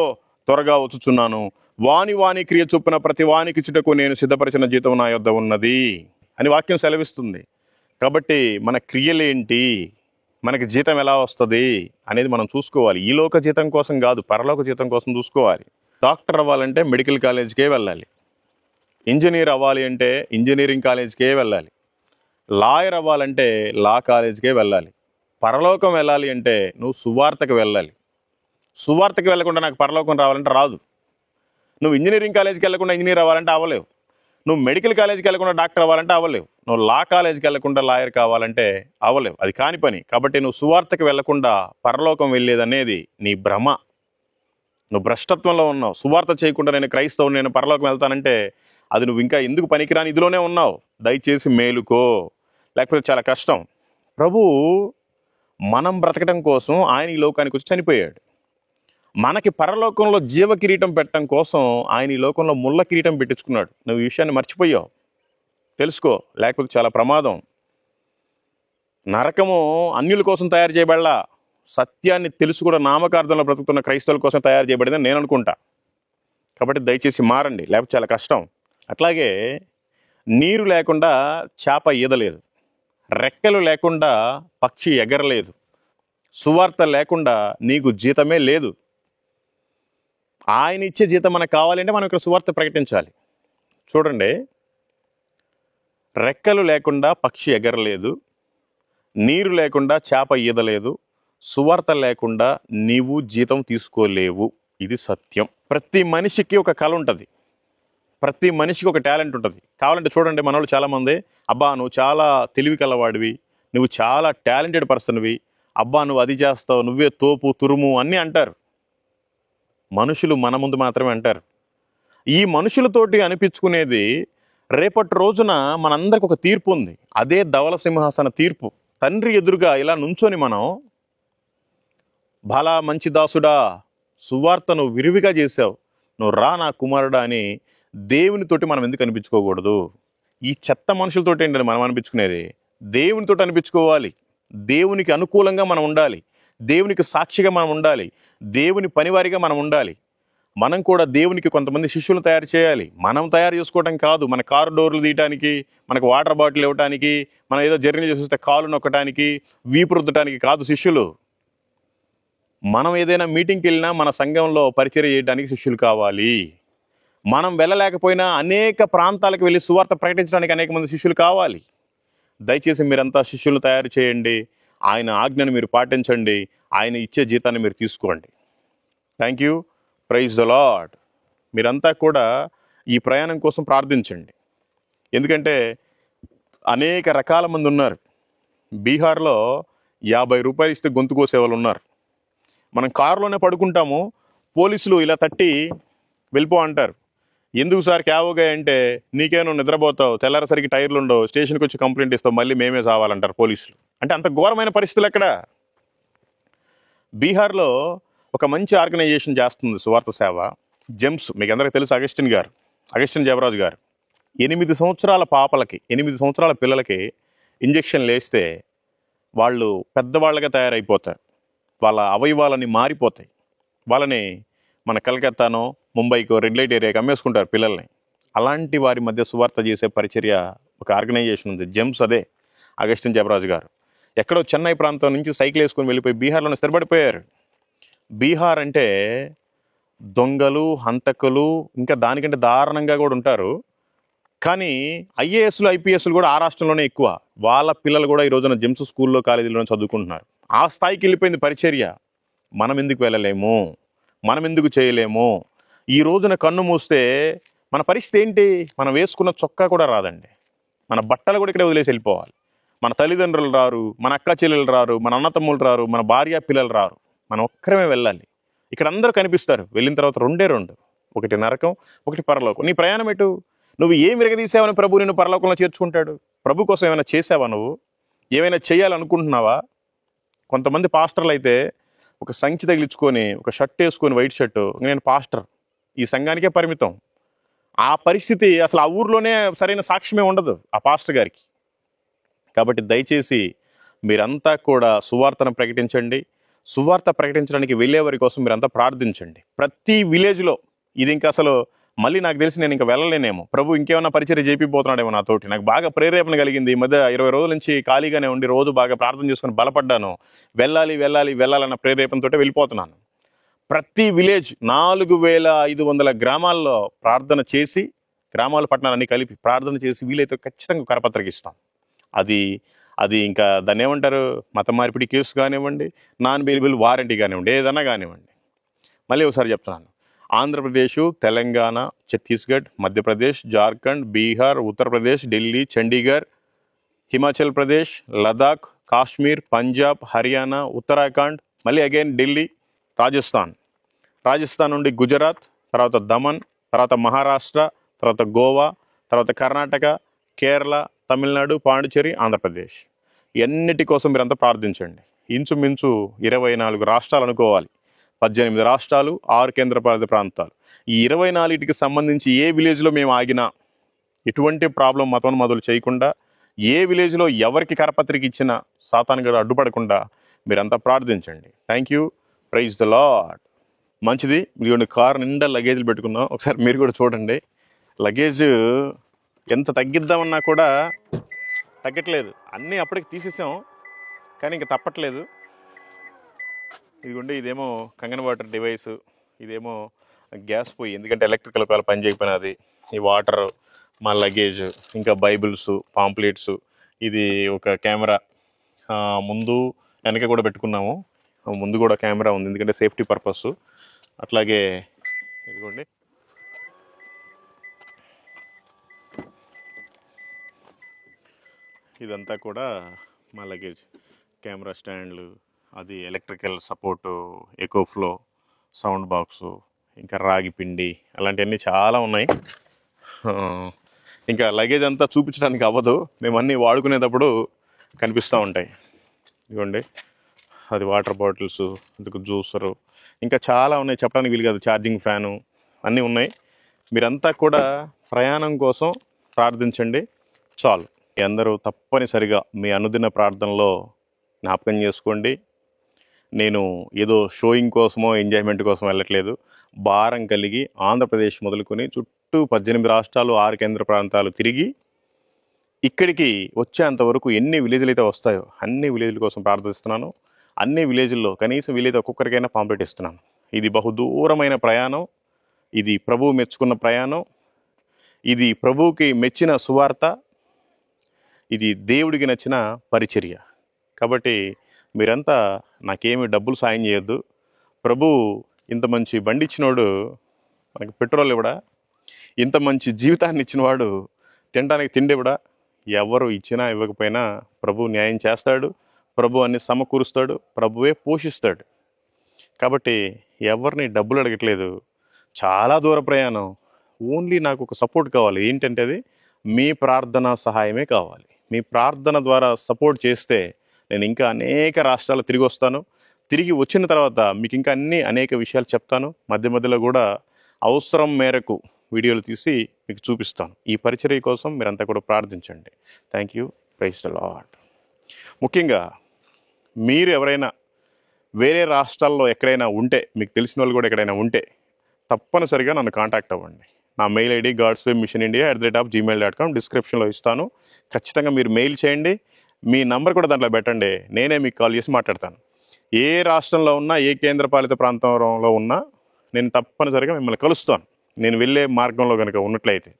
త్వరగా వచ్చుచున్నాను, వాని క్రియ చొప్పున ప్రతి వానికి ఇచ్చుటకు నేను సిద్ధపరిచిన జీతం నా యొద్ద ఉన్నది అని వాక్యం సెలవిస్తుంది. కాబట్టి మన క్రియలేంటి, మనకి జీతం ఎలా వస్తుంది అనేది మనం చూసుకోవాలి. ఈ లోక జీతం కోసం కాదు, పరలోక జీతం కోసం చూసుకోవాలి. డాక్టర్ అవ్వాలంటే మెడికల్ కాలేజ్కే వెళ్ళాలి, ఇంజనీర్ అవ్వాలి అంటే ఇంజనీరింగ్ కాలేజ్కే వెళ్ళాలి, లాయర్ అవ్వాలంటే లా కాలేజ్కే వెళ్ళాలి. పరలోకం వెళ్ళాలి అంటే నువ్వు సువార్తకు వెళ్ళాలి. సువార్తకు వెళ్ళకుండా నాకు పరలోకం రావాలంటే రాదు. నువ్వు ఇంజనీరింగ్ కాలేజ్కి వెళ్ళకుండా ఇంజనీర్ అవ్వాలంటే అవ్వలేవు. నువ్వు మెడికల్ కాలేజ్కి వెళ్ళకుండా డాక్టర్ అవ్వాలంటే అవ్వలేవు. నువ్వు లా కాలేజ్కి వెళ్ళకుండా లాయర్ కావాలంటే అవ్వలేవు. అది కాని పని. కాబట్టి నువ్వు సువార్తకు వెళ్లకుండా పరలోకం వెళ్ళేదనేది నీ భ్రమ. నువ్వు భ్రష్టత్వంలో ఉన్నావు. సువార్త చేయకుండా నేను క్రైస్తవుని, నేను పరలోకం వెళ్తానంటే అది నువ్వు ఇంకా ఎందుకు పనికిరాని ఇదిలోనే ఉన్నావు. దయచేసి మేలుకో, లేకపోతే చాలా కష్టం. ప్రభు మనం బ్రతకడం కోసం ఆయన ఈ లోకానికి వచ్చి చనిపోయాడు. మనకి పరలోకంలో జీవ కిరీటం పెట్టడం కోసం ఆయన ఈ లోకంలో ముళ్ళ కిరీటం పెట్టించుకున్నాడు. నువ్వు ఈ విషయాన్ని మర్చిపోయావు, తెలుసుకో, లేకపోతే చాలా ప్రమాదం. నరకము అన్యుల కోసం తయారు చేయబడలా, సత్యాన్ని తెలుసు కూడా నామకార్థంలో బ్రతుకుతున్న క్రైస్తవుల కోసం తయారు చేయబడిందని నేను అనుకుంటా. కాబట్టి దయచేసి మారండి, లేకపోతే చాలా కష్టం. అట్లాగే నీరు లేకుండా చేప ఈదలేదు, రెక్కలు లేకుండా పక్షి ఎగరలేదు, సువార్త లేకుండా నీకు జీతమే లేదు. ఆయన ఇచ్చే జీతం మనకు కావాలంటే మనం ఇక్కడ సువార్త ప్రకటించాలి. చూడండి, రెక్కలు లేకుండా పక్షి ఎగరలేదు, నీరు లేకుండా చేప ఈదలేదు, సువార్త లేకుండా నీవు జీతం తీసుకోలేవు. ఇది సత్యం. ప్రతి మనిషికి ఒక కళ ఉంటుంది, ప్రతి మనిషికి ఒక టాలెంట్ ఉంటుంది. కావాలంటే చూడండి, మనోళ్ళు చాలామంది, అబ్బా నువ్వు చాలా తెలివి కలవాడివి, నువ్వు చాలా టాలెంటెడ్ పర్సన్వి, అబ్బా నువ్వు అది చేస్తావు, నువ్వే తోపు తురుము అన్నీ అంటారు. మనుషులు మన ముందు మాత్రమే అంటారు. ఈ మనుషులతోటి అనిపించుకునేది రేపటి రోజున మనందరికి ఒక తీర్పు ఉంది. అదే ధవల సింహాసన తీర్పు. తండ్రి ఎదురుగా ఇలా నుంచొని మనం, భలా మంచి దాసుడా, సువార్త నువ్వు విరివిగా చేసావు, నువ్వు రా నా కుమారుడా అని దేవునితోటి మనం ఎందుకు అనిపించుకోకూడదు? ఈ చెత్త మనుషులతోటి ఏంటంటే మనం అనిపించుకునేది? దేవునితో అనిపించుకోవాలి, దేవునికి అనుకూలంగా మనం ఉండాలి, దేవునికి సాక్షిగా మనం ఉండాలి, దేవుని పనివారిగా మనం ఉండాలి. మనం కూడా దేవునికి కొంతమంది శిష్యులను తయారు చేయాలి. మనం తయారు చేసుకోవడం కాదు, మన కారు డోర్లు తీయడానికి, మనకు వాటర్ బాటిల్ ఇవ్వడానికి, మనం ఏదో జర్నీ చేస్తే కాలు నొక్కడానికి, వీపు రుద్దడానికి కాదు శిష్యులు. మనం ఏదైనా మీటింగ్కి వెళ్ళినా మన సంఘంలో పరిచర్య చేయడానికి శిష్యులు కావాలి. మనం వెళ్ళలేకపోయినా అనేక ప్రాంతాలకు వెళ్ళి సువార్త ప్రకటించడానికి అనేక మంది శిష్యులు కావాలి. దయచేసి మీరంతా శిష్యులు తయారు చేయండి, ఆయన ఆజ్ఞను మీరు పాటించండి, ఆయన ఇచ్చే జీతాన్ని మీరు తీసుకోండి. Thank you. Praise the lord. మీరంతా కూడా ఈ ప్రయాణం కోసం ప్రార్థించండి. ఎందుకంటే అనేక రకాల మంది ఉన్నారు. బీహార్లో 50 రూపాయలు ఇస్తే గొంతు కోసే వాళ్ళు ఉన్నారు. మనం కారులోనే పడుకుంటాము, పోలీసులు ఇలా తట్టి వెళ్ళిపో అంటారు. ఎందుకు సార్ క్యావోగా అంటే, నీకేనో నిద్రపోతావు, తెల్లారసరికి టైర్లు ఉండవు, స్టేషన్కి వచ్చి కంప్లైంట్ ఇస్తావు, మళ్ళీ మేమే సావాలంటారు పోలీసులు. అంటే అంత ఘోరమైన పరిస్థితులు ఎక్కడ. బీహార్లో ఒక మంచి ఆర్గనైజేషన్ చేస్తుంది సువార్త సేవ, జెమ్స్. మీకు అందరికీ తెలుసు, అగస్టిన్ జయవరాజు గారు. 8 సంవత్సరాల పాపలకి, 8 సంవత్సరాల పిల్లలకి ఇంజక్షన్లు వేస్తే వాళ్ళు పెద్దవాళ్ళగా తయారైపోతారు, వాళ్ళ అవయవాలని మారిపోతాయి. వాళ్ళని మన కలకత్తానో ముంబైకో రెడ్ లైట్ ఏరియాకి అమ్మేసుకుంటారు పిల్లల్ని. అలాంటి వారి మధ్య సువార్త చేసే పరిచర్య ఒక ఆర్గనైజేషన్ ఉంది, జెమ్స్. అదే అగస్టిన్ జయవరాజు గారు. ఎక్కడో చెన్నై ప్రాంతం నుంచి సైకిల్ వేసుకొని వెళ్ళిపోయి బీహార్లోనే స్థిరపడిపోయారు. బీహార్ అంటే దొంగలు, హంతకులు, ఇంకా దానికంటే దారుణంగా కూడా ఉంటారు. కానీ ఐఏఎస్లు, ఐపీఎస్లు కూడా ఆ రాష్ట్రంలోనే ఎక్కువ. వాళ్ళ పిల్లలు కూడా ఈ రోజున జెమ్స్ స్కూల్లో, కాలేజీలోనే చదువుకుంటున్నారు. ఆ స్థాయికి వెళ్ళిపోయింది పరిచర్య. మనం ఎందుకు వెళ్ళలేము, మనం ఎందుకు చేయలేము? ఈ రోజున కన్ను మూస్తే మన పరిస్థితి ఏంటి? మనం వేసుకున్న చొక్కా కూడా రాదండి, మన బట్టలు కూడా ఇక్కడే వదిలేసి వెళ్ళిపోవాలి. మన తల్లిదండ్రులు రారు, మన అక్క చెల్లెలు రారు, మన అన్నతమ్ములు రారు, మన భార్య పిల్లలు రారు, మనం ఒక్కరమే వెళ్ళాలి. ఇక్కడ అందరూ కనిపిస్తారు, వెళ్ళిన తర్వాత రెండే రెండు, ఒకటి నరకం, ఒకటి పరలోకం. నీ ప్రయాణం ఎటు? నువ్వు ఏం విరగదీసావని ప్రభు నిన్ను పరలోకంలో చేర్చుకుంటాడు? ప్రభు కోసం ఏమైనా చేసావా? నువ్వు ఏమైనా చేయాలనుకుంటున్నావా? కొంతమంది పాస్టర్లు అయితే ఒక సంచి తగిలించుకొని, ఒక షర్ట్ వేసుకొని, వైట్ షర్టు, నేను పాస్టర్, ఈ సంఘానికే పరిమితం. ఆ పరిస్థితి అసలు ఆ ఊర్లోనే సరైన సాక్ష్యమే ఉండదు ఆ పాస్టర్ గారికి. కాబట్టి దయచేసి మీరంతా కూడా సువార్తను ప్రకటించండి. సువార్త ప్రకటించడానికి వెళ్ళే వారి కోసం మీరంతా ప్రార్థించండి. ప్రతి విలేజ్లో ఇది ఇంకా అసలు మళ్ళీ నాకు తెలిసి నేను ఇంకా వెళ్ళలేనేమో, ప్రభు ఇంకేమన్నా పరిచర్య చేపిపోతున్నాడేమో నాతోటి. నాకు బాగా ప్రేరేపణ కలిగింది. ఈ మధ్య 20 రోజుల నుంచి ఖాళీగానే ఉండి రోజు బాగా ప్రార్థన చేసుకుని బలపడ్డాను. వెళ్ళాలన్న ప్రేరేపణతో వెళ్ళిపోతున్నాను. ప్రతి విలేజ్ 4500 గ్రామాల్లో ప్రార్థన చేసి, గ్రామాల పట్టణాలన్నీ కలిపి ప్రార్థన చేసి వీలైతే ఖచ్చితంగా కరపత్రికిస్తాం. అది ఇంకా దాన్ని ఏమంటారు, మత మార్పిడి కేసు కానివ్వండి, నాన్ బెయిలబుల్ వారంటీ కానివ్వండి, ఏదన్నా కానివ్వండి. మళ్ళీ ఒకసారి చెప్తున్నాను, ఆంధ్రప్రదేశ్, తెలంగాణ, ఛత్తీస్గఢ్, మధ్యప్రదేశ్, జార్ఖండ్, బీహార్, ఉత్తరప్రదేశ్, ఢిల్లీ, చండీగఢ్, హిమాచల్ ప్రదేశ్, లదాఖ్, కాశ్మీర్, పంజాబ్, హర్యానా, ఉత్తరాఖండ్, మళ్ళీ అగైన్ ఢిల్లీ, రాజస్థాన్ నుండి గుజరాత్, తర్వాత దమన్, తర్వాత మహారాష్ట్ర, తర్వాత గోవా, తర్వాత కర్ణాటక, కేరళ, తమిళనాడు, పాండిచేరి, ఆంధ్రప్రదేశ్. ఎన్నిటి కోసం మీరంతా ప్రార్థించండి. ఇంచుమించు 24 రాష్ట్రాలు అనుకోవాలి. 18 రాష్ట్రాలు, 6 కేంద్రపాలిత ప్రాంతాలు. ఈ 24కి సంబంధించి ఏ విలేజ్లో మేము ఆగినా ఎటువంటి ప్రాబ్లం మతోన్మాదులు చేయకుండా, ఏ విలేజ్లో ఎవరికి కరపత్రిక ఇచ్చినా సాతాను గారు అడ్డుపడకుండా మీరంతా ప్రార్థించండి. Thank you. Praise the lord. మంచిది. మీరు కారు నిండా లగేజ్లు పెట్టుకున్నాం. ఒకసారి మీరు కూడా చూడండి. లగేజ్ ఎంత తగ్గిద్దామన్నా కూడా తగ్గట్లేదు. అన్నీ అప్పటికి తీసేసాం, కానీ ఇంకా తప్పట్లేదు. ఇదిగోండి, ఇదేమో కంగన్ వాటర్ డివైసు, ఇదేమో గ్యాస్ పొయ్యి, ఎందుకంటే ఎలక్ట్రికల్ ఒకవేళ పని చేయకపోయినది. ఈ వాటర్, మా లగేజ్, ఇంకా బైబిల్స్, పాంప్లెట్స్, ఇది ఒక కెమెరా, ముందు వెనక కూడా పెట్టుకున్నాము. ముందు కూడా కెమెరా ఉంది, ఎందుకంటే సేఫ్టీ పర్పస్. అట్లాగే ఇదిగోండి, ఇదంతా కూడా మా లగేజ్. కెమెరా స్టాండ్లు, అది ఎలక్ట్రికల్ సపోర్టు, ఎకోఫ్లో, సౌండ్ బాక్సు, ఇంకా రాగి పిండి, అలాంటివన్నీ చాలా ఉన్నాయి. ఇంకా లగేజ్ అంతా చూపించడానికి అవ్వదు, మేము అన్నీ వాడుకునేటప్పుడు కనిపిస్తూ ఉంటాయి. ఇదిగోండి, అది వాటర్ బాటిల్స్, అందుకు జ్యూసరు, ఇంకా చాలా ఉన్నాయి, చెప్పడానికి వీలు కాదు. ఛార్జింగ్ ఫ్యాను అన్నీ ఉన్నాయి. మీరంతా కూడా ప్రయాణం కోసం ప్రార్థించండి చాలు. అందరూ తప్పనిసరిగా మీ అనుదిన ప్రార్థనలో జ్ఞాపకం చేసుకోండి. నేను ఏదో షోయింగ్ కోసమో ఎంజాయ్మెంట్ కోసం వెళ్ళట్లేదు. భారం కలిగి ఆంధ్రప్రదేశ్ మొదలుకొని చుట్టూ 18 రాష్ట్రాలు 6 కేంద్ర ప్రాంతాలు తిరిగి ఇక్కడికి వచ్చేంతవరకు ఎన్ని విలేజ్లు అయితే వస్తాయో అన్ని విలేజ్ల కోసం ప్రార్థిస్తున్నాను. అన్ని విలేజ్ల్లో కనీసం వీలైతే ఒక్కొక్కరికైనా పాంప్లెట్ ఇస్తున్నాను. ఇది బహుదూరమైన ప్రయాణం, ఇది ప్రభువు మెచ్చుకున్న ప్రయాణం, ఇది ప్రభువుకి మెచ్చిన సువార్త, ఇది దేవుడికి నచ్చిన పరిచర్య. కాబట్టి మీరంతా నాకేమి డబ్బులు సాయం చేయొద్దు. ప్రభు ఇంత మంచి బండి ఇచ్చినోడు మనకి పెట్రోల్ ఇవ్వడా? ఇంత మంచి జీవితాన్ని ఇచ్చినవాడు తినడానికి తిండి ఇవ్వడా? ఎవరు ఇచ్చినా ఇవ్వకపోయినా ప్రభు న్యాయం చేస్తాడు, ప్రభు అన్ని సమకూరుస్తాడు, ప్రభువే పోషిస్తాడు. కాబట్టి ఎవరిని డబ్బులు అడగట్లేదు. చాలా దూర ప్రయాణం. ఓన్లీ నాకు ఒక సపోర్ట్ కావాలి. ఏంటంటే అది మీ ప్రార్థన సహాయమే కావాలి. మీ ప్రార్థన ద్వారా సపోర్ట్ చేస్తే నేను ఇంకా అనేక రాష్ట్రాలు తిరిగి వస్తాను. తిరిగి వచ్చిన తర్వాత మీకు ఇంకా అనేక విషయాలు చెప్తాను. మధ్య మధ్యలో కూడా అవసరం మేరకు వీడియోలు తీసి మీకు చూపిస్తాను. ఈ పరిచర్య కోసం మీరంతా కూడా ప్రార్థించండి. Thank you. Praise the lord. ముఖ్యంగా మీరు ఎవరైనా వేరే రాష్ట్రాల్లో ఎక్కడైనా ఉంటే, మీకు తెలిసిన వాళ్ళు కూడా ఎక్కడైనా ఉంటే తప్పనిసరిగా నన్ను కాంటాక్ట్ అవ్వండి. నా మెయిల్ ఐడి godswaymissionindia@gmail.com డిస్క్రిప్షన్లో ఇస్తాను. ఖచ్చితంగా మీరు మెయిల్ చేయండి. మీ నంబర్ కూడా దాంట్లో పెట్టండి. నేనే మీకు కాల్ చేసి మాట్లాడతాను. ఏ రాష్ట్రంలో ఉన్నా, ఏ కేంద్రపాలిత ప్రాంతంలో ఉన్నా నేను తప్పనిసరిగా మిమ్మల్ని కలుస్తాను, నేను వెళ్ళే మార్గంలో కనుక ఉన్నట్లయితే.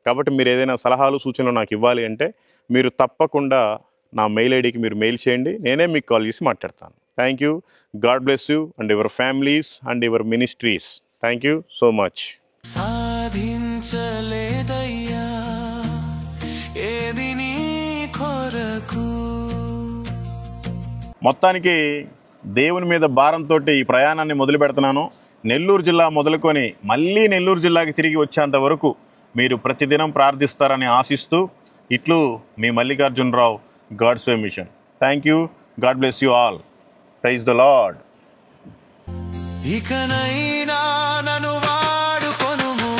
కాబట్టి మీరు ఏదైనా సలహాలు సూచనలు నాకు ఇవ్వాలి అంటే మీరు తప్పకుండా నా మెయిల్ ఐడికి మీరు మెయిల్ చేయండి. నేనే మీకు కాల్ చేసి మాట్లాడతాను. Thank you. God bless you and your families and your ministries. Thank you so much. సాధించలేదయ్యా ఏది నీ కొరకు. మొత్తానికి దేవుని మీద భారంతో ఈ ప్రయాణాన్ని మొదలు పెడుతున్నాను. నెల్లూరు జిల్లా మొదలుకొని మళ్ళీ నెల్లూరు జిల్లాకి తిరిగి వచ్చేంత వరకు మీరు ప్రతిదినం ప్రార్థిస్తారని ఆశిస్తూ ఇట్లు మీ Mallikarjunarao, God's way mission. Thank you. God bless you all. Praise the Lord. ఇకనైనా నన్ను వాడుకొనుము,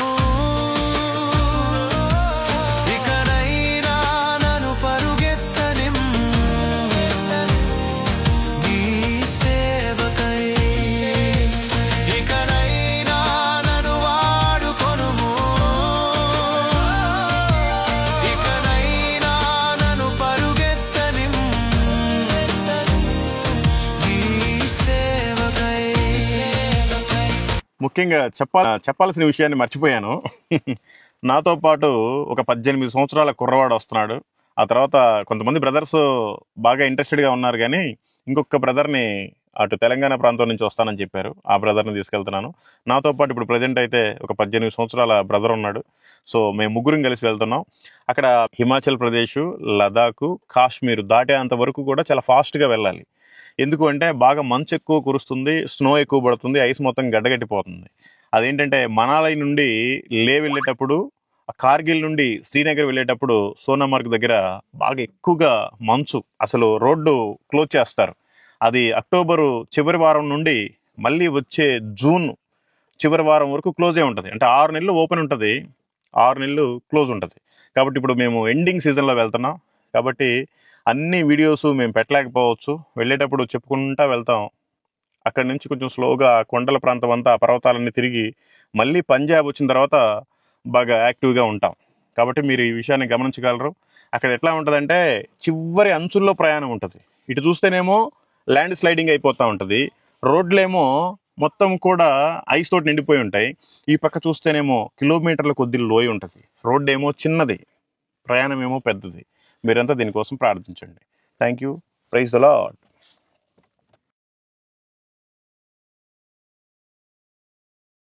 ఇకనైనా నన్ను పరుగెత్తనిమ్ము, నీ సేవకై. ఇకనైనా నన్ను వాడుకొనుము, ఇకనైనా నన్ను పరుగెత్తనిమ్ము, నీ సేవకై. ముఖ్యంగా చెప్పాల్సిన విషయాన్ని మర్చిపోయాను. నాతో పాటు ఒక 18 సంవత్సరాల కుర్రవాడు వస్తున్నాడు. ఆ తర్వాత కొంతమంది బ్రదర్స్ బాగా ఇంట్రెస్టెడ్గా ఉన్నారు, కానీ ఇంకొక బ్రదర్ని అటు తెలంగాణ ప్రాంతం నుంచి వస్తానని చెప్పారు. ఆ బ్రదర్ని తీసుకెళ్తున్నాను. నాతో పాటు ఇప్పుడు ప్రజెంట్ అయితే ఒక 18 సంవత్సరాల బ్రదర్ ఉన్నాడు. సో మేము ముగ్గురం కలిసి వెళ్తున్నాం. అక్కడ హిమాచల్ ప్రదేశ్, లదాఖ్, కాశ్మీర్ దాటేంత వరకు కూడా చాలా ఫాస్ట్గా వెళ్ళాలి. ఎందుకు అంటే బాగా మంచు ఎక్కువ కురుస్తుంది, స్నో ఎక్కువ పడుతుంది, ఐస్ మొత్తం గడ్డగట్టిపోతుంది. అదేంటంటే మనాలి నుండి లే వెళ్ళేటప్పుడు, కార్గిల్ నుండి శ్రీనగర్ వెళ్ళేటప్పుడు సోనామార్గ్ దగ్గర బాగా ఎక్కువగా మంచు, అసలు రోడ్డు క్లోజ్ చేస్తారు. అది అక్టోబరు చివరి వారం నుండి మళ్ళీ వచ్చే జూన్ చివరి వారం వరకు క్లోజే ఉంటుంది. అంటే 6 నెలలు ఓపెన్ ఉంటుంది, 6 నెలలు క్లోజ్ ఉంటుంది. కాబట్టి ఇప్పుడు మేము ఎండింగ్ సీజన్లో వెళ్తున్నాం. కాబట్టి అన్ని వీడియోస్ మేము పెట్టలేకపోవచ్చు. వెళ్ళేటప్పుడు చెప్పుకుంటా వెళ్తాం. అక్కడి నుంచి కొంచెం స్లోగా కొండల ప్రాంతం అంతా, పర్వతాలన్నీ తిరిగి మళ్ళీ పంజాబ్ వచ్చిన తర్వాత బాగా యాక్టివ్గా ఉంటాం. కాబట్టి మీరు ఈ విషయాన్ని గమనించగలరు. అక్కడ ఎట్లా ఉంటుందంటే చివరి అంచుల్లో ప్రయాణం ఉంటుంది. ఇటు చూస్తేనేమో ల్యాండ్ స్లైడింగ్ అయిపోతూ ఉంటుంది, రోడ్లేమో మొత్తం కూడా ఐస్ తోటి నిండిపోయి ఉంటాయి. ఈ పక్క చూస్తేనేమో కిలోమీటర్ల కొద్ది లోయ ఉంటుంది. రోడ్డు ఏమో చిన్నది, ప్రయాణం ఏమో పెద్దది. మీరంతా దీనికోసం ప్రార్థించండి. Thank you. Praise the lord.